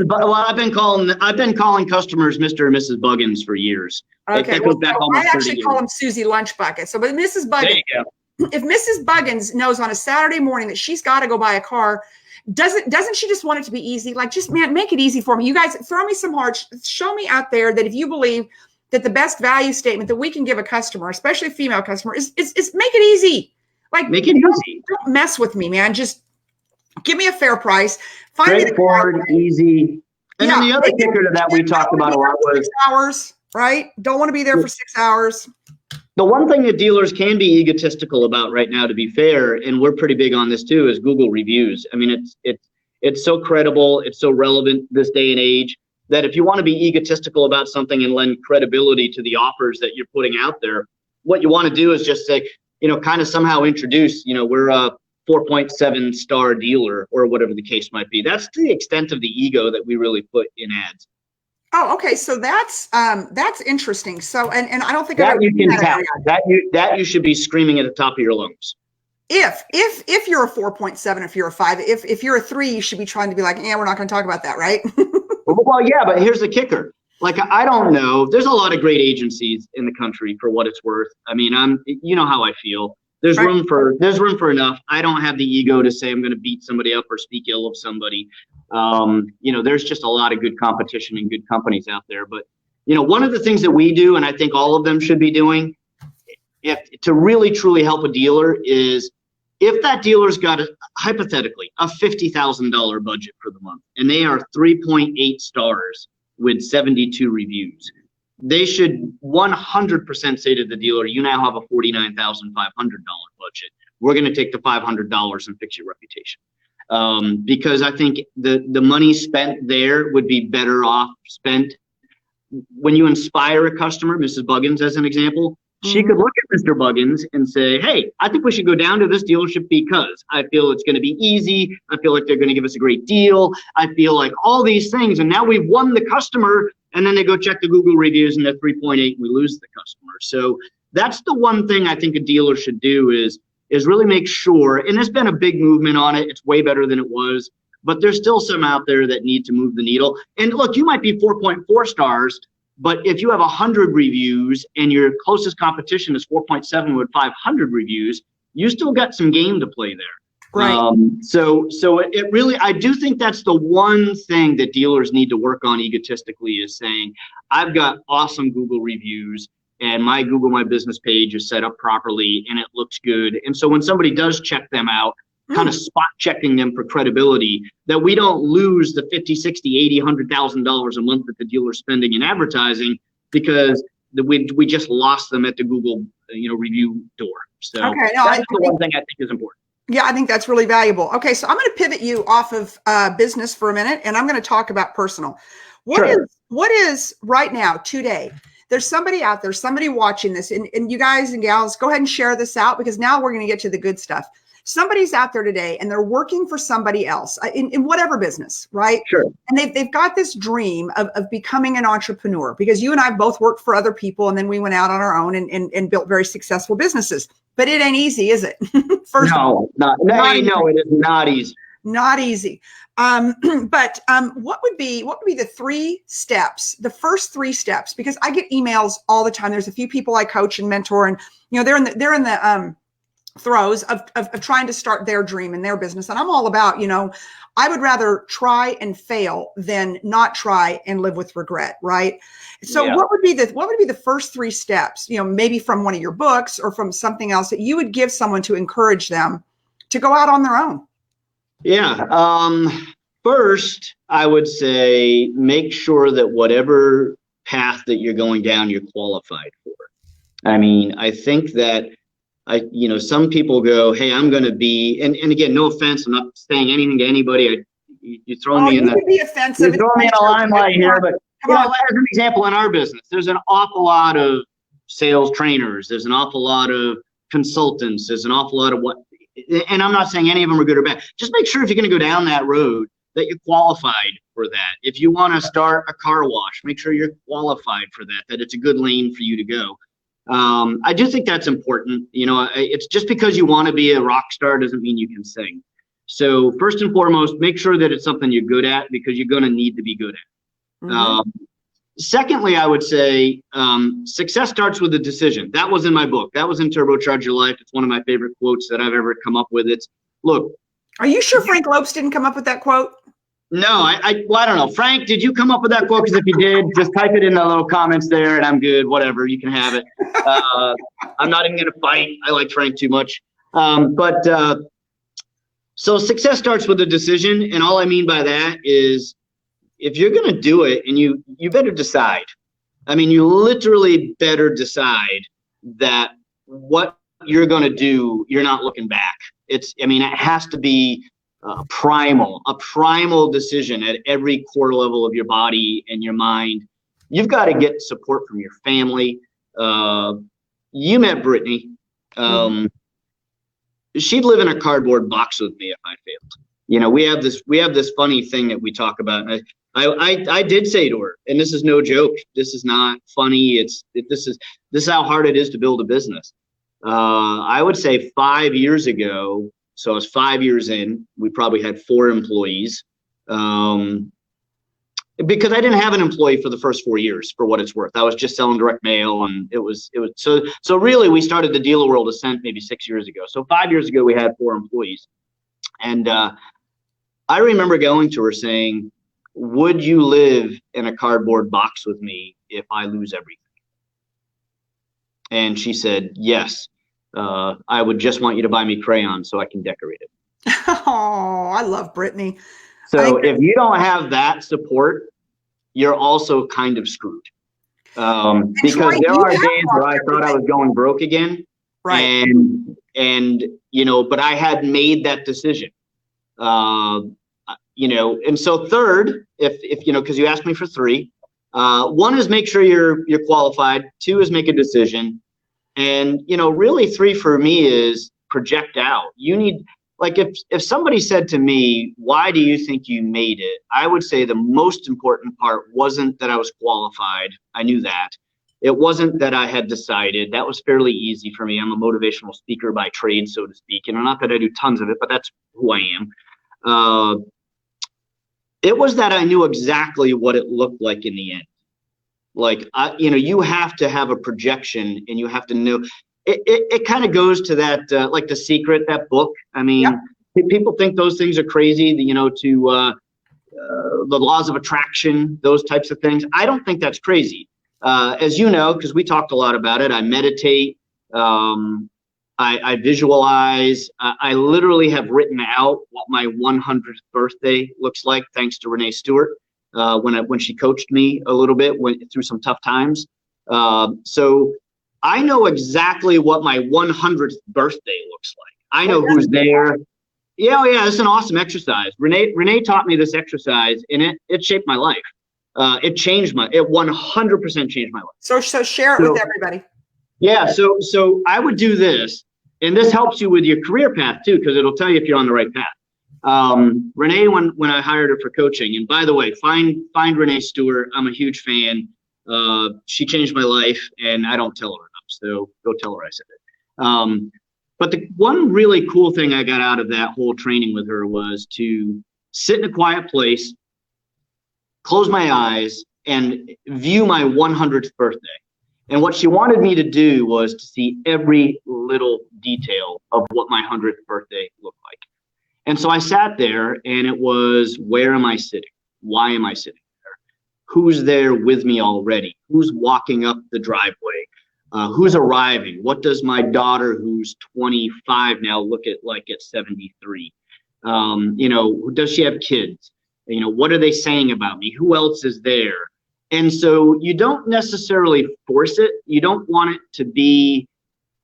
Well, I've been calling customers Mr. and Mrs. Buggins for years. Okay. I actually call them Susie Lunch Bucket. So, but Mrs. Buggins, there you go. If Mrs. Buggins knows on a Saturday morning that she's got to go buy a car, doesn't she just want it to be easy? Like, just, man, make it easy for me. You guys, throw me some hearts. Show me out there that if you believe that the best value statement that we can give a customer, especially a female customer, is make it easy. Like, make it easy. Don't mess with me, man. Just give me a fair price. Straightforward, easy. And then the other kicker to that we talked about a lot was 6 hours, right? Don't want to be there for 6 hours. The one thing that dealers can be egotistical about right now, to be fair, and we're pretty big on this too, is Google reviews. I mean, it's so credible, it's so relevant this day and age, that if you want to be egotistical about something and lend credibility to the offers that you're putting out there, what you want to do is just say, kind of somehow introduce, we're a 4.7 star dealer or whatever the case might be. That's the extent of the ego that we really put in ads. Oh, okay. So that's interesting. So, and I don't think that you can tap that you should be screaming at the top of your lungs. If you're a 4.7, if you're a 5, if you're a 3, you should be trying to be like, we're not going to talk about that, right? Well, yeah, but here's the kicker. Like, I don't know. There's a lot of great agencies in the country, for what it's worth. I mean, you know how I feel. There's room for enough. I don't have the ego to say I'm going to beat somebody up or speak ill of somebody. There's just a lot of good competition and good companies out there. But, one of the things that we do, and I think all of them should be doing, to really truly help a dealer, is if that dealer's got hypothetically a $50,000 budget for the month and they are 3.8 stars with 72 reviews, they should 100% say to the dealer, you now have a $49,500 budget. We're going to take the $500 and fix your reputation. Because I think the money spent there would be better off spent when you inspire a customer, Mrs. Buggins as an example. She could look at Mr. Buggins and say, hey, I think we should go down to this dealership because I feel it's going to be easy. I feel like they're going to give us a great deal. I feel like all these things. And now we've won the customer. And then they go check the Google reviews and they're 3.8 and we lose the customer. So that's the one thing I think a dealer should do is really make sure. And there's been a big movement on it. It's way better than it was. But there's still some out there that need to move the needle. And look, you might be 4.4 stars. But if you have 100 reviews and your closest competition is 4.7 with 500 reviews, you still got some game to play there. Right. So it really, I do think that's the one thing that dealers need to work on egotistically, is saying, I've got awesome Google reviews and my Google My Business page is set up properly and it looks good. And so when somebody does check them out, kind of spot checking them for credibility, that we don't lose the $50, $60, $80, $100,000 a month that the dealer's spending in advertising because we just lost them at the Google review door. So that's the one thing I think is important. Yeah, I think that's really valuable. Okay, so I'm going to pivot you off of business for a minute, and I'm going to talk about personal. What is right now, today? There's somebody out there, somebody watching this, and you guys and gals, go ahead and share this out, because now we're going to get to the good stuff. somebody's out there today and they're working for somebody else in whatever business, right? Sure. And they've got this dream of becoming an entrepreneur, because you and I both worked for other people, and then we went out on our own and built very successful businesses. But it ain't easy, is it? No, it is not easy. Not easy. But what would be the 3 steps, the first 3 steps? Because I get emails all the time. There's a few people I coach and mentor, and they're in the throes of trying to start their dream in their business. And I'm all about, I would rather try and fail than not try and live with regret, right? So what would be the first 3 steps, maybe from one of your books or from something else, that you would give someone to encourage them to go out on their own? Yeah. First, I would say make sure that whatever path that you're going down, you're qualified for. I mean, I think that some people go, hey, I'm going to be, and again, no offense, I'm not saying anything to anybody. You throw me in the, offensive. You throw me in a limelight here, but as an example, in our business, there's an awful lot of sales trainers. There's an awful lot of consultants. There's an awful lot of and I'm not saying any of them are good or bad. Just make sure if you're going to go down that road that you're qualified for that. If you want to start a car wash, make sure you're qualified for that it's a good lane for you to go. I do think that's important. It's just because you want to be a rock star doesn't mean you can sing. So first and foremost, make sure that it's something you're good at, because you're going to need to be good at. Mm-hmm. Secondly, I would say success starts with a decision. That was in my book. That was in Turbocharge Your Life. It's one of my favorite quotes that I've ever come up with. Look. Are you sure Frank Lopes didn't come up with that quote? No, I don't know. Frank, did you come up with that quote? Because if you did, just type it in the little comments there, and I'm good. Whatever, you can have it. I'm not even going to fight. I like Frank too much. So success starts with a decision, and all I mean by that is, if you're going to do it, and you better decide. I mean, you literally better decide that what you're going to do, you're not looking back. It has to be a primal decision at every core level of your body and your mind. You've got to get support from your family. You met Brittany. She'd live in a cardboard box with me if I failed. We have this funny thing that we talk about. And I did say to her, and this is no joke. This is not funny. This is how hard it is to build a business. I would say 5 years ago. So I was 5 years in. We probably had 4 employees, because I didn't have an employee for the first 4 years. For what it's worth, I was just selling direct mail, and it was so really we started the Dealer World Ascent maybe 6 years ago. So 5 years ago we had 4 employees, and I remember going to her saying, would you live in a cardboard box with me if I lose everything? And she said, yes. I would just want you to buy me crayons so I can decorate it. Oh, I love Brittany. So if you don't have that support, you're also kind of screwed. Because right, there are days where I thought I was going broke again. Right. And but I had made that decision. And so third, if because you asked me for 3, 1 is make sure you're qualified. 2 is make a decision. And, really 3 for me is project out. You need, like, if somebody said to me, why do you think you made it? I would say the most important part wasn't that I was qualified. I knew that. It wasn't that I had decided. That was fairly easy for me. I'm a motivational speaker by trade, so to speak. And not that I do tons of it, but that's who I am. It was that I knew exactly what it looked like in the end. Like, you have to have a projection, and you have to know. It kind of goes to that, like The Secret, that book. I mean, people think those things are crazy, to the laws of attraction, those types of things. I don't think that's crazy. As you know, because we talked a lot about it, I meditate, I visualize. I literally have written out what my 100th birthday looks like, thanks to Renee Stewart. When she coached me a little bit through some tough times. So I know exactly what my 100th birthday looks like. I know who's there. Yeah, it's an awesome exercise. Renee taught me this exercise, and it shaped my life. It 100% changed my life. So share it with everybody. Yeah, so I would do this. and this helps you with your career path too, because it'll tell you if you're on the right path. Renee, when I hired her for coaching, and by the way, find Renee Stewart. I'm a huge fan. She changed my life, and I don't tell her enough, so go tell her I said it. But the one really cool thing I got out of that whole training with her was to sit in a quiet place, close my eyes, and view my 100th birthday. And what she wanted me to do was to see every little detail of what my 100th birthday looked like. And so I sat there, and it was, where am I sitting? Why am I sitting there? Who's there with me already? Who's walking up the driveway? Who's arriving? What does my daughter, who's 25 now, look at like at 73? Does she have kids? What are they saying about me? Who else is there? And so you don't necessarily force it. You don't want it to be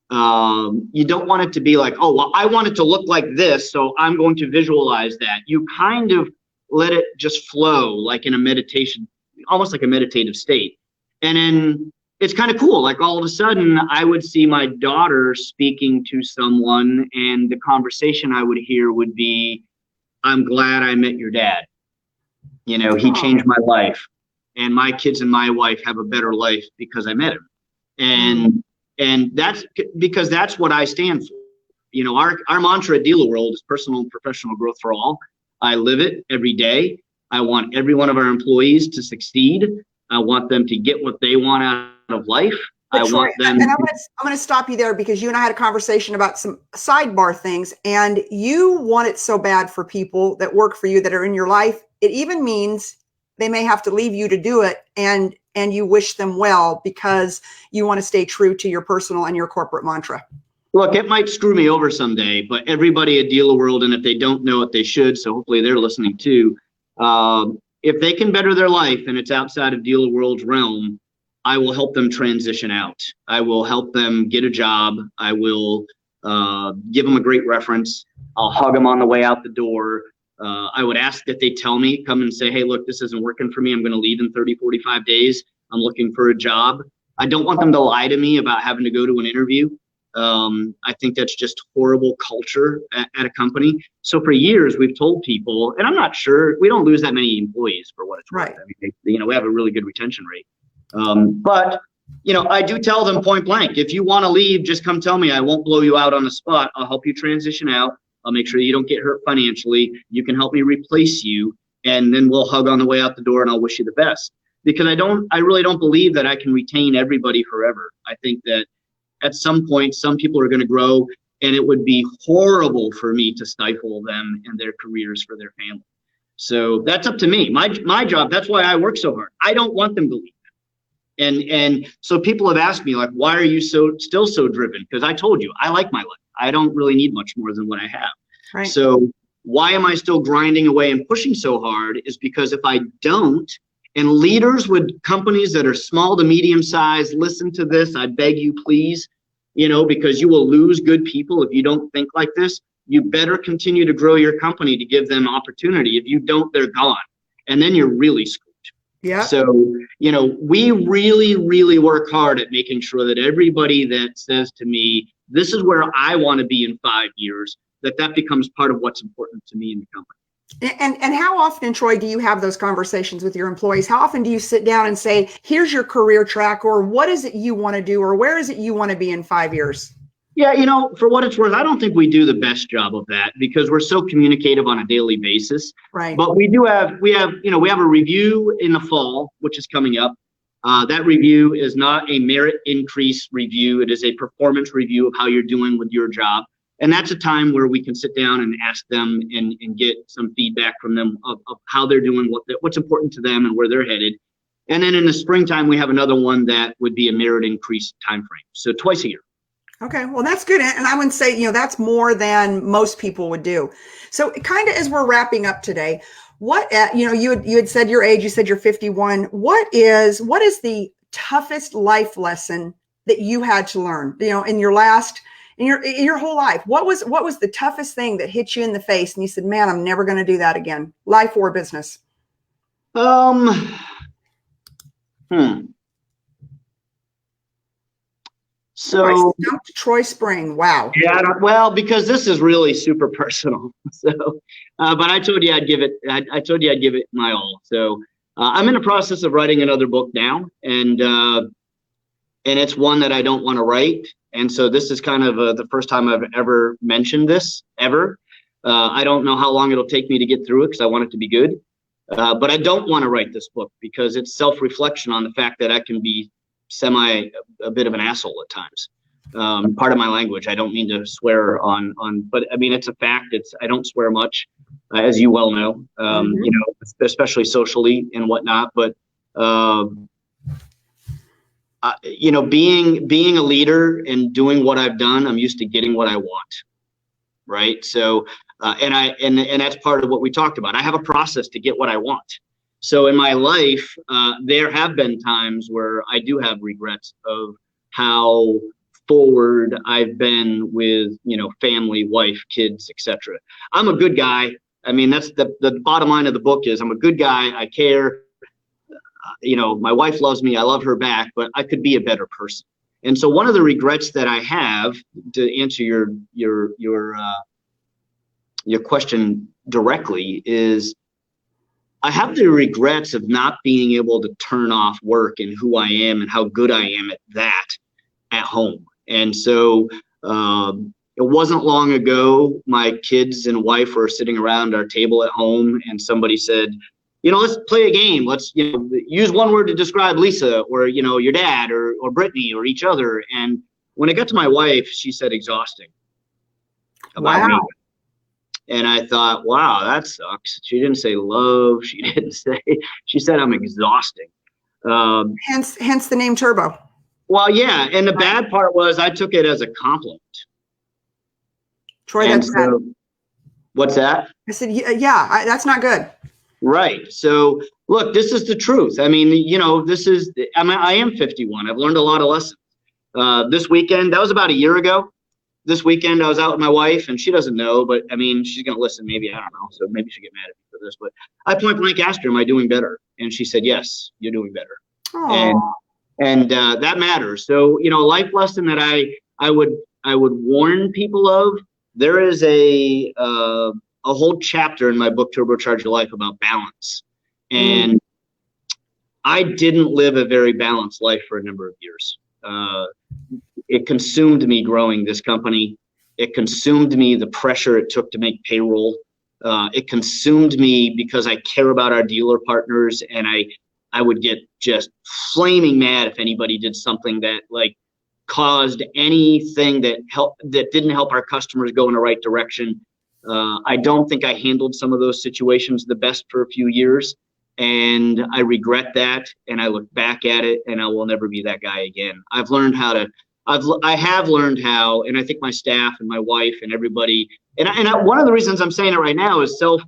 like, oh, well, I want it to look like this, so I'm going to visualize that. You kind of let it just flow like in a meditation, almost like a meditative state. And then it's kind of cool. Like all of a sudden I would see my daughter speaking to someone, and the conversation I would hear would be, I'm glad I met your dad. He changed my life, and my kids and my wife have a better life because I met him. And that's because that's what I stand for. Our mantra at Dealer World is personal and professional growth for all. I live it every day. I want every one of our employees to succeed. I want them to get what they want out of life. And I'm going to stop you there, because you and I had a conversation about some sidebar things, and you want it so bad for people that work for you, that are in your life. It even means they may have to leave you to do it, and you wish them well because you want to stay true to your personal and your corporate mantra. Look, it might screw me over someday, but everybody at Dealer World, and if they don't know it, they should. So hopefully they're listening too. If they can better their life and it's outside of Dealer World's realm, I will help them transition out. I will help them get a job. I will give them a great reference. I'll hug them on the way out the door. I would ask that they tell me, come and say, hey, look, this isn't working for me. I'm going to leave in 30, 45 days. I'm looking for a job. I don't want them to lie to me about having to go to an interview. I think that's just horrible culture at a company. So for years, we've told people, and I'm not sure, we don't lose that many employees for what it's worth. Right. I mean, we have a really good retention rate. But I do tell them point blank, if you want to leave, just come tell me. I won't blow you out on the spot. I'll help you transition out. I'll make sure you don't get hurt financially. You can help me replace you, and then we'll hug on the way out the door, and I'll wish you the best. Because I really don't believe that I can retain everybody forever. I think that at some point, some people are going to grow, and it would be horrible for me to stifle them and their careers for their family. So that's up to me. My job, that's why I work so hard. I don't want them to leave. And so people have asked me, like, why are you still so driven? Because I told you, I like my life. I don't really need much more than what I have. Right. So why am I still grinding away and pushing so hard is because if I don't, and leaders with companies that are small to medium size, listen to this, I beg you, please, because you will lose good people if you don't think like this. You better continue to grow your company to give them opportunity. If you don't, they're gone. And then you're really screwed. Yeah. So, we really, really work hard at making sure that everybody that says to me, this is where I want to be in 5 years, that becomes part of what's important to me in the company. And how often, Troy, do you have those conversations with your employees? How often do you sit down and say, here's your career track, or what is it you want to do, or where is it you want to be in 5 years? Yeah, for what it's worth, I don't think we do the best job of that because we're so communicative on a daily basis. Right. But we have a review in the fall, which is coming up. That review is not a merit increase review. It is a performance review of how you're doing with your job. And that's a time where we can sit down and ask them and get some feedback from them of how they're doing, what's important to them and where they're headed. And then in the springtime, we have another one that would be a merit increase timeframe. So twice a year. Okay, well, that's good. And I would say, that's more than most people would do. So kind of as we're wrapping up today, what, you had said your age, you said you're 51. What is the toughest life lesson that you had to learn, in your whole life? What was the toughest thing that hit you in the face and you said, man, I'm never going to do that again, life or business? So I stumped Troy Spring. Wow. yeah, well, because this is really super personal. So, but I told you I'd give it. I told you I'd give it my all. So I'm in the process of writing another book now, and it's one that I don't want to write. And so this is kind of the first time I've ever mentioned this ever. I don't know how long it'll take me to get through it because I want it to be good. But I don't want to write this book because it's self-reflection on the fact that I can be a bit of an asshole at times. Part of my language. I don't mean to swear on, but I mean, it's a fact. I don't swear much, as you well know, you know, especially socially and whatnot. But, you know, being a leader and doing what I've done, I'm used to getting what I want. Right. So, and that's part of what we talked about. I have a process to get what I want. So in my life, there have been times where I do have regrets of how forward I've been with, you know, family, wife, kids, etc. I'm a good guy. I mean, that's the bottom line of the book is I'm a good guy. I care. You know, my wife loves me. I love her back, but I could be a better person. And so one of the regrets that I have, to answer your question directly, is I have the regrets of not being able to turn off work and who I am and how good I am at that at home. And so it wasn't long ago, my kids and wife were sitting around our table at home and somebody said, you know, let's play a game. Let's, you know, use one word to describe Lisa or, you know, your dad or Brittany or each other. And when it got to my wife, she said exhausting about me. And I thought, wow, that sucks. She didn't say love. She said I'm exhausting. Hence the name Turbo. Well, yeah. And the bad part was I took it as a compliment. Troy, that's bad. What's that? I said, yeah, that's not good. Right. So look, this is the truth. I mean, you know, I am 51. I've learned a lot of lessons. This weekend, that was about a year ago. This weekend, I was out with my wife, and she doesn't know, but I mean, she's going to listen. Maybe, I don't know. So maybe she'll get mad at me for this. But I point blank asked her, am I doing better? And she said, yes, you're doing better. Aww. And that matters. So, you know, a life lesson that I would warn people of, there is a whole chapter in my book, Turbocharge Your Life, about balance. And I didn't live a very balanced life for a number of years. It consumed me growing this company. It consumed me the pressure it took to make payroll. It consumed me because I care about our dealer partners, and I would get just flaming mad if anybody did something that like caused anything that didn't help our customers go in the right direction. I don't think I handled some of those situations the best for a few years, and I regret that. And I look back at it, and I will never be that guy again. I have learned how, and I think my staff and my wife and everybody, and one of the reasons I'm saying it right now is self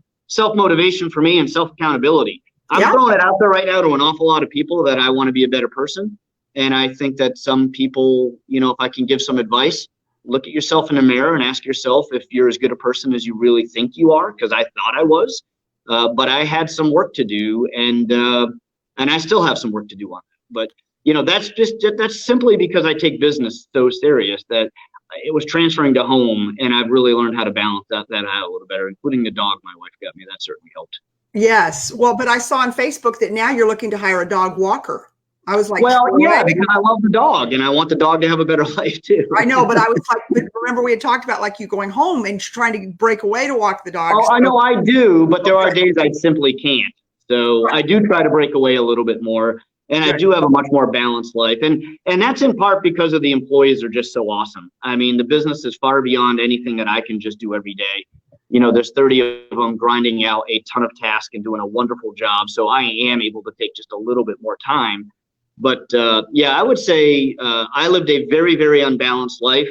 motivation for me and self accountability. I'm throwing it out there right now to an awful lot of people that I want to be a better person. And I think that some people, you know, if I can give some advice, look at yourself in the mirror and ask yourself if you're as good a person as you really think you are, because I thought I was, but I had some work to do, and I still have some work to do on that. But you know, that's simply because I take business so serious that it was transferring to home, and I've really learned how to balance that out a little better, including the dog my wife got me. That certainly helped. Yes. Well, but I saw on Facebook that now you're looking to hire a dog walker. I was like, well, yeah, because I love the dog and I want the dog to have a better life too. I know, but I was like, remember we had talked about like you going home and trying to break away to walk the dog. Oh, I know I do, but there are days I simply can't. So I do try to break away a little bit more, and I do have a much more balanced life. And that's in part because of the employees are just so awesome. I mean, the business is far beyond anything that I can just do every day. You know, there's 30 of them grinding out a ton of tasks and doing a wonderful job. So I am able to take just a little bit more time. But yeah, I would say I lived a very, very unbalanced life.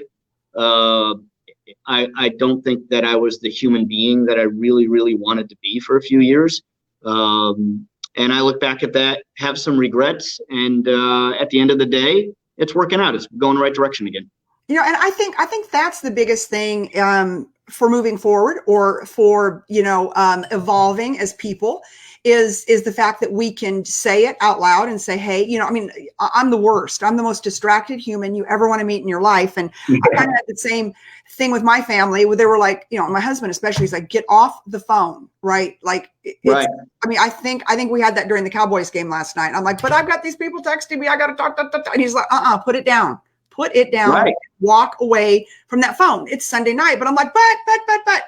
I don't think that I was the human being that I really, really wanted to be for a few years. And I look back at that, have some regrets, and at the end of the day, it's working out. It's going the right direction again. You know, and I think that's the biggest thing. for moving forward or for, evolving as people is the fact that we can say it out loud and say, hey, I'm the worst. I'm the most distracted human you ever want to meet in your life. And I kind of had the same thing with my family where they were like, my husband especially, he's like, get off the phone, right? Like, right. I think we had that during the Cowboys game last night. I'm like, but I've got these people texting me. I got to talk. And he's like, put it down. Put it down. Right. Walk away from that phone. It's Sunday night, but I'm like, but.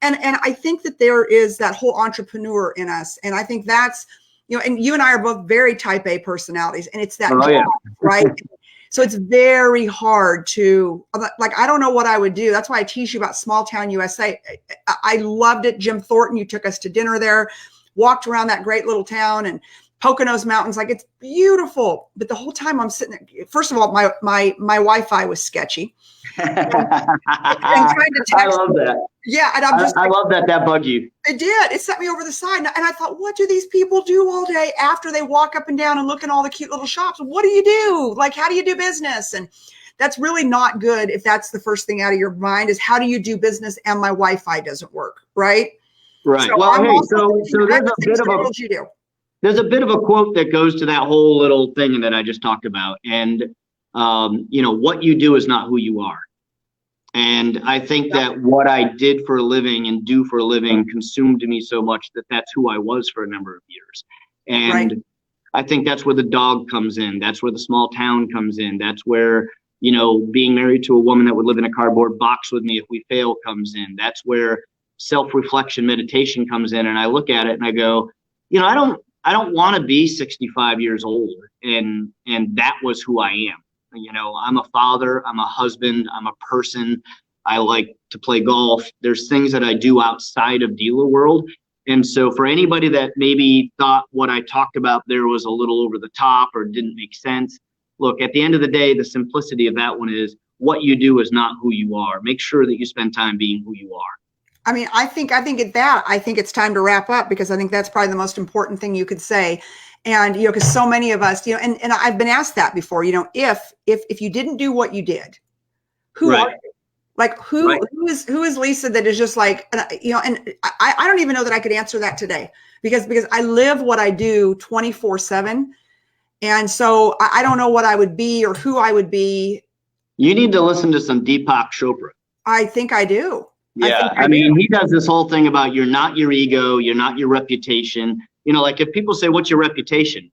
And I think that there is that whole entrepreneur in us. And I think that's, and you and I are both very type A personalities, and it's that, right? So it's very hard to, like, I don't know what I would do. That's why I teach you about small town USA. I loved it. Jim Thornton, you took us to dinner there, walked around that great little town and Poconos Mountains. Like, it's beautiful. But the whole time I'm sitting there, first of all, my Wi-Fi was sketchy. And trying to text, I love that. Yeah. And I love that bugged you. It did. It set me over the side. And I thought, what do these people do all day after they walk up and down and look in all the cute little shops? What do you do? Like, how do you do business? And that's really not good. If that's the first thing out of your mind is how do you do business and my Wi-Fi doesn't work, right? Right. So well, hey, so there's a bit of a quote that goes to that whole little thing that I just talked about. And, what you do is not who you are. And I think that what I did for a living and do for a living consumed me so much that that's who I was for a number of years. And I think that's where the dog comes in. That's where the small town comes in. That's where, being married to a woman that would live in a cardboard box with me if we fail comes in. That's where self-reflection meditation comes in. And I look at it and I go, I don't want to be 65 years old. And that was who I am. I'm a father, I'm a husband, I'm a person. I like to play golf. There's things that I do outside of Dealer World. And so for anybody that maybe thought what I talked about there was a little over the top or didn't make sense, look, at the end of the day, the simplicity of that one is what you do is not who you are. Make sure that you spend time being who you are. I mean, I think it's time to wrap up because I think that's probably the most important thing you could say. And, because so many of us, and I've been asked that before, if you didn't do what you did, who are you? Like, who is Lisa that is just like, and I don't even know that I could answer that today because I live what I do 24/7. And so I don't know what I would be or who I would be. You need to listen to some Deepak Chopra. I think I do. Yeah. I mean, he does this whole thing about you're not your ego, you're not your reputation. Like if people say, what's your reputation?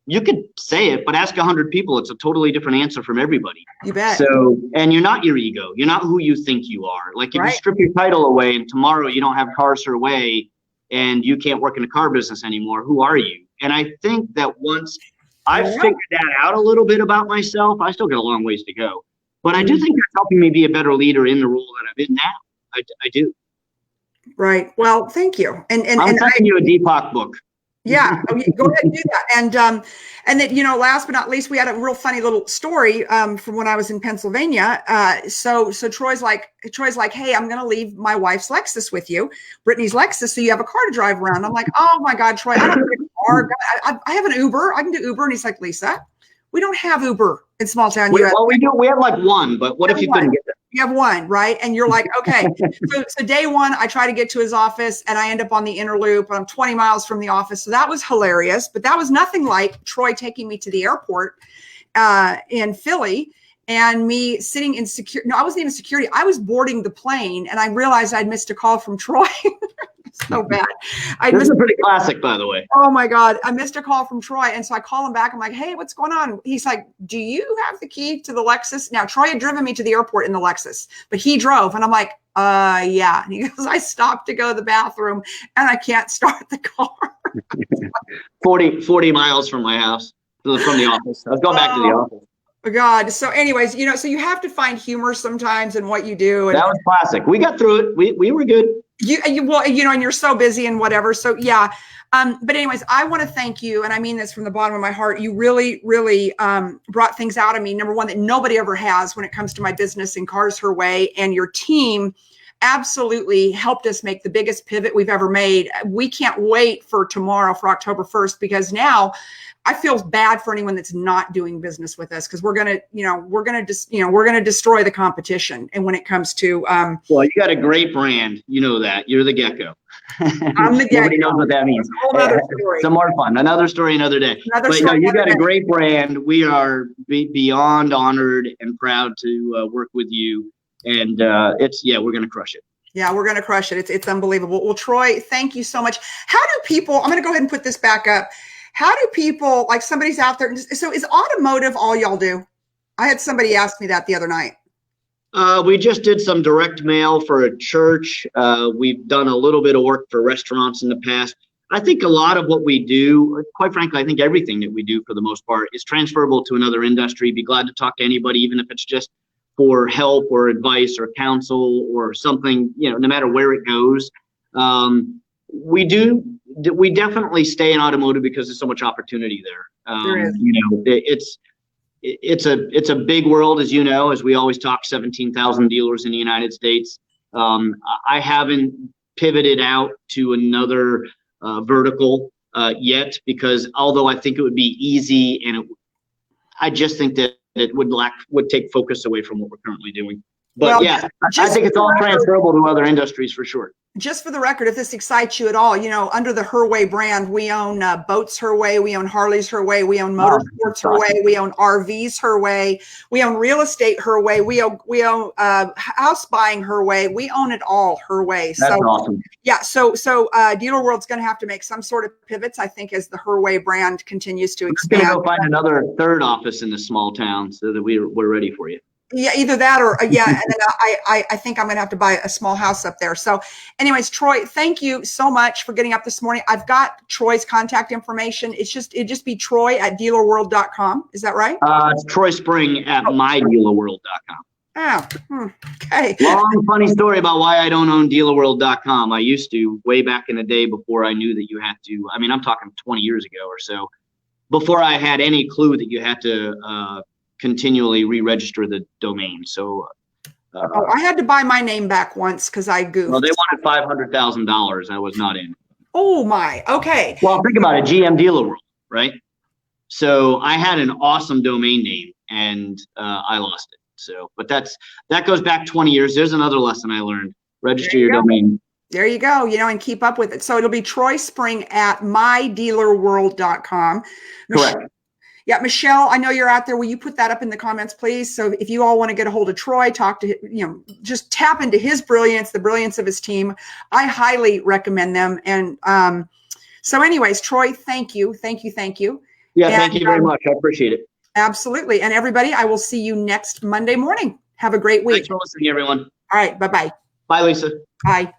You could say it, but ask 100 people. It's a totally different answer from everybody. You bet. So, and you're not your ego. You're not who you think you are. Like if you strip your title away and tomorrow you don't have cars her way and you can't work in the car business anymore, who are you? And I think that once I've figured that out a little bit about myself, I still got a long ways to go. But I do think that's helping me be a better leader in the role that I'm in now. I do. Right. Well, thank you. And I'm sending you a Deepak book. Yeah, go ahead and do that. And that, last but not least, we had a real funny little story from when I was in Pennsylvania. So Troy's like, hey, I'm going to leave my wife's Lexus with you, Brittany's Lexus, so you have a car to drive around. I'm like, oh my God, Troy, I don't need a car. I have an Uber. I can do Uber. And he's like, Lisa, we don't have Uber in small town US. Well, we do. We have like one, but what if you couldn't get there? You have one, right? And you're like, okay. So day one, I try to get to his office and I end up on the inner loop. I'm 20 miles from the office. So that was hilarious, but that was nothing like Troy taking me to the airport in Philly and me sitting in security. No, I wasn't even security. I was boarding the plane and I realized I'd missed a call from Troy. So bad. This is pretty classic, by the way. Oh my God. I missed a call from Troy. And so I call him back. I'm like, hey, what's going on? He's like, do you have the key to the Lexus? Now, Troy had driven me to the airport in the Lexus, but he drove. And I'm like, yeah. And he goes, I stopped to go to the bathroom and I can't start the car. 40 miles from my house, from the office. I was going back to the office. Oh God. So anyways, so you have to find humor sometimes in what you do. And that was classic. We got through it. We were good. Well, and you're so busy and whatever. So yeah. But anyways, I want to thank you. And I mean this from the bottom of my heart. You really, really brought things out of me. Number one, that nobody ever has when it comes to my business and Cars Her Way. And your team absolutely helped us make the biggest pivot we've ever made. We can't wait for tomorrow, for October 1st, because now I feel bad for anyone that's not doing business with us, because we're going to destroy the competition. And when it comes to, well, you got a great brand. You know that. You're the gecko. I'm the gecko. Nobody knows what that means. Some more fun. Another story, another day. You got a great brand. We are beyond honored and proud to work with you. And we're going to crush it. Yeah, we're going to crush it. It's unbelievable. Well, Troy, thank you so much. How do people, I'm going to go ahead and put this back up. How do people, like somebody's out there, so is automotive all y'all do? I had somebody ask me that the other night. We just did some direct mail for a church. We've done a little bit of work for restaurants in the past. I think a lot of what we do, quite frankly, I think everything that we do for the most part is transferable to another industry. Be glad to talk to anybody, even if it's just for help or advice or counsel or something, no matter where it goes. We definitely stay in automotive because there's so much opportunity there. There is. It's a big world, as you know, as we always talk, 17,000 dealers in the United States. I haven't pivoted out to another vertical yet, because although I think it would be easy, and I just think that it would take focus away from what we're currently doing. But I think it's all transferable to other industries for sure. Just for the record, if this excites you at all, under the Her Way brand, we own boats Her Way, we own Harleys Her Way, we own motorsports Her Way, we own RVs Her Way, we own real estate Her Way, we own house buying Her Way, we own it all Her Way. That's awesome. Yeah, so Dealer World's going to have to make some sort of pivots, I think, as the Her Way brand continues to expand. We're going to go find another third office in this small town so that we're ready for you. Yeah, either that or and then I think I'm gonna have to buy a small house up there. So anyways, Troy, thank you so much for getting up this morning. I've got Troy's contact information. It'd just be troy@dealerworld.com. Is that right? It's Troy Spring at mydealerworld.com. Oh, okay. Long funny story about why I don't own dealerworld.com. I used to, way back in the day before I knew that you had to, I'm talking 20 years ago or so, before I had any clue that you had to continually re-register the domain. So I had to buy my name back once because I goofed. Well, they wanted $500,000. I was not in. Oh my, okay. Well, think about it, GM Dealer World, right? So I had an awesome domain name and I lost it. So, but that goes back 20 years. There's another lesson I learned. Register your domain. There you go, and keep up with it. So it'll be Troy Spring at mydealerworld.com. Correct. Yeah, Michelle, I know you're out there. Will you put that up in the comments, please? So if you all want to get a hold of Troy, talk to him, just tap into his brilliance, the brilliance of his team. I highly recommend them. And so anyways, Troy, thank you. Yeah, thank you very much. I appreciate it. Absolutely. And everybody, I will see you next Monday morning. Have a great week. Thanks for listening, everyone. All right. Bye-bye. Bye, Lisa. Bye.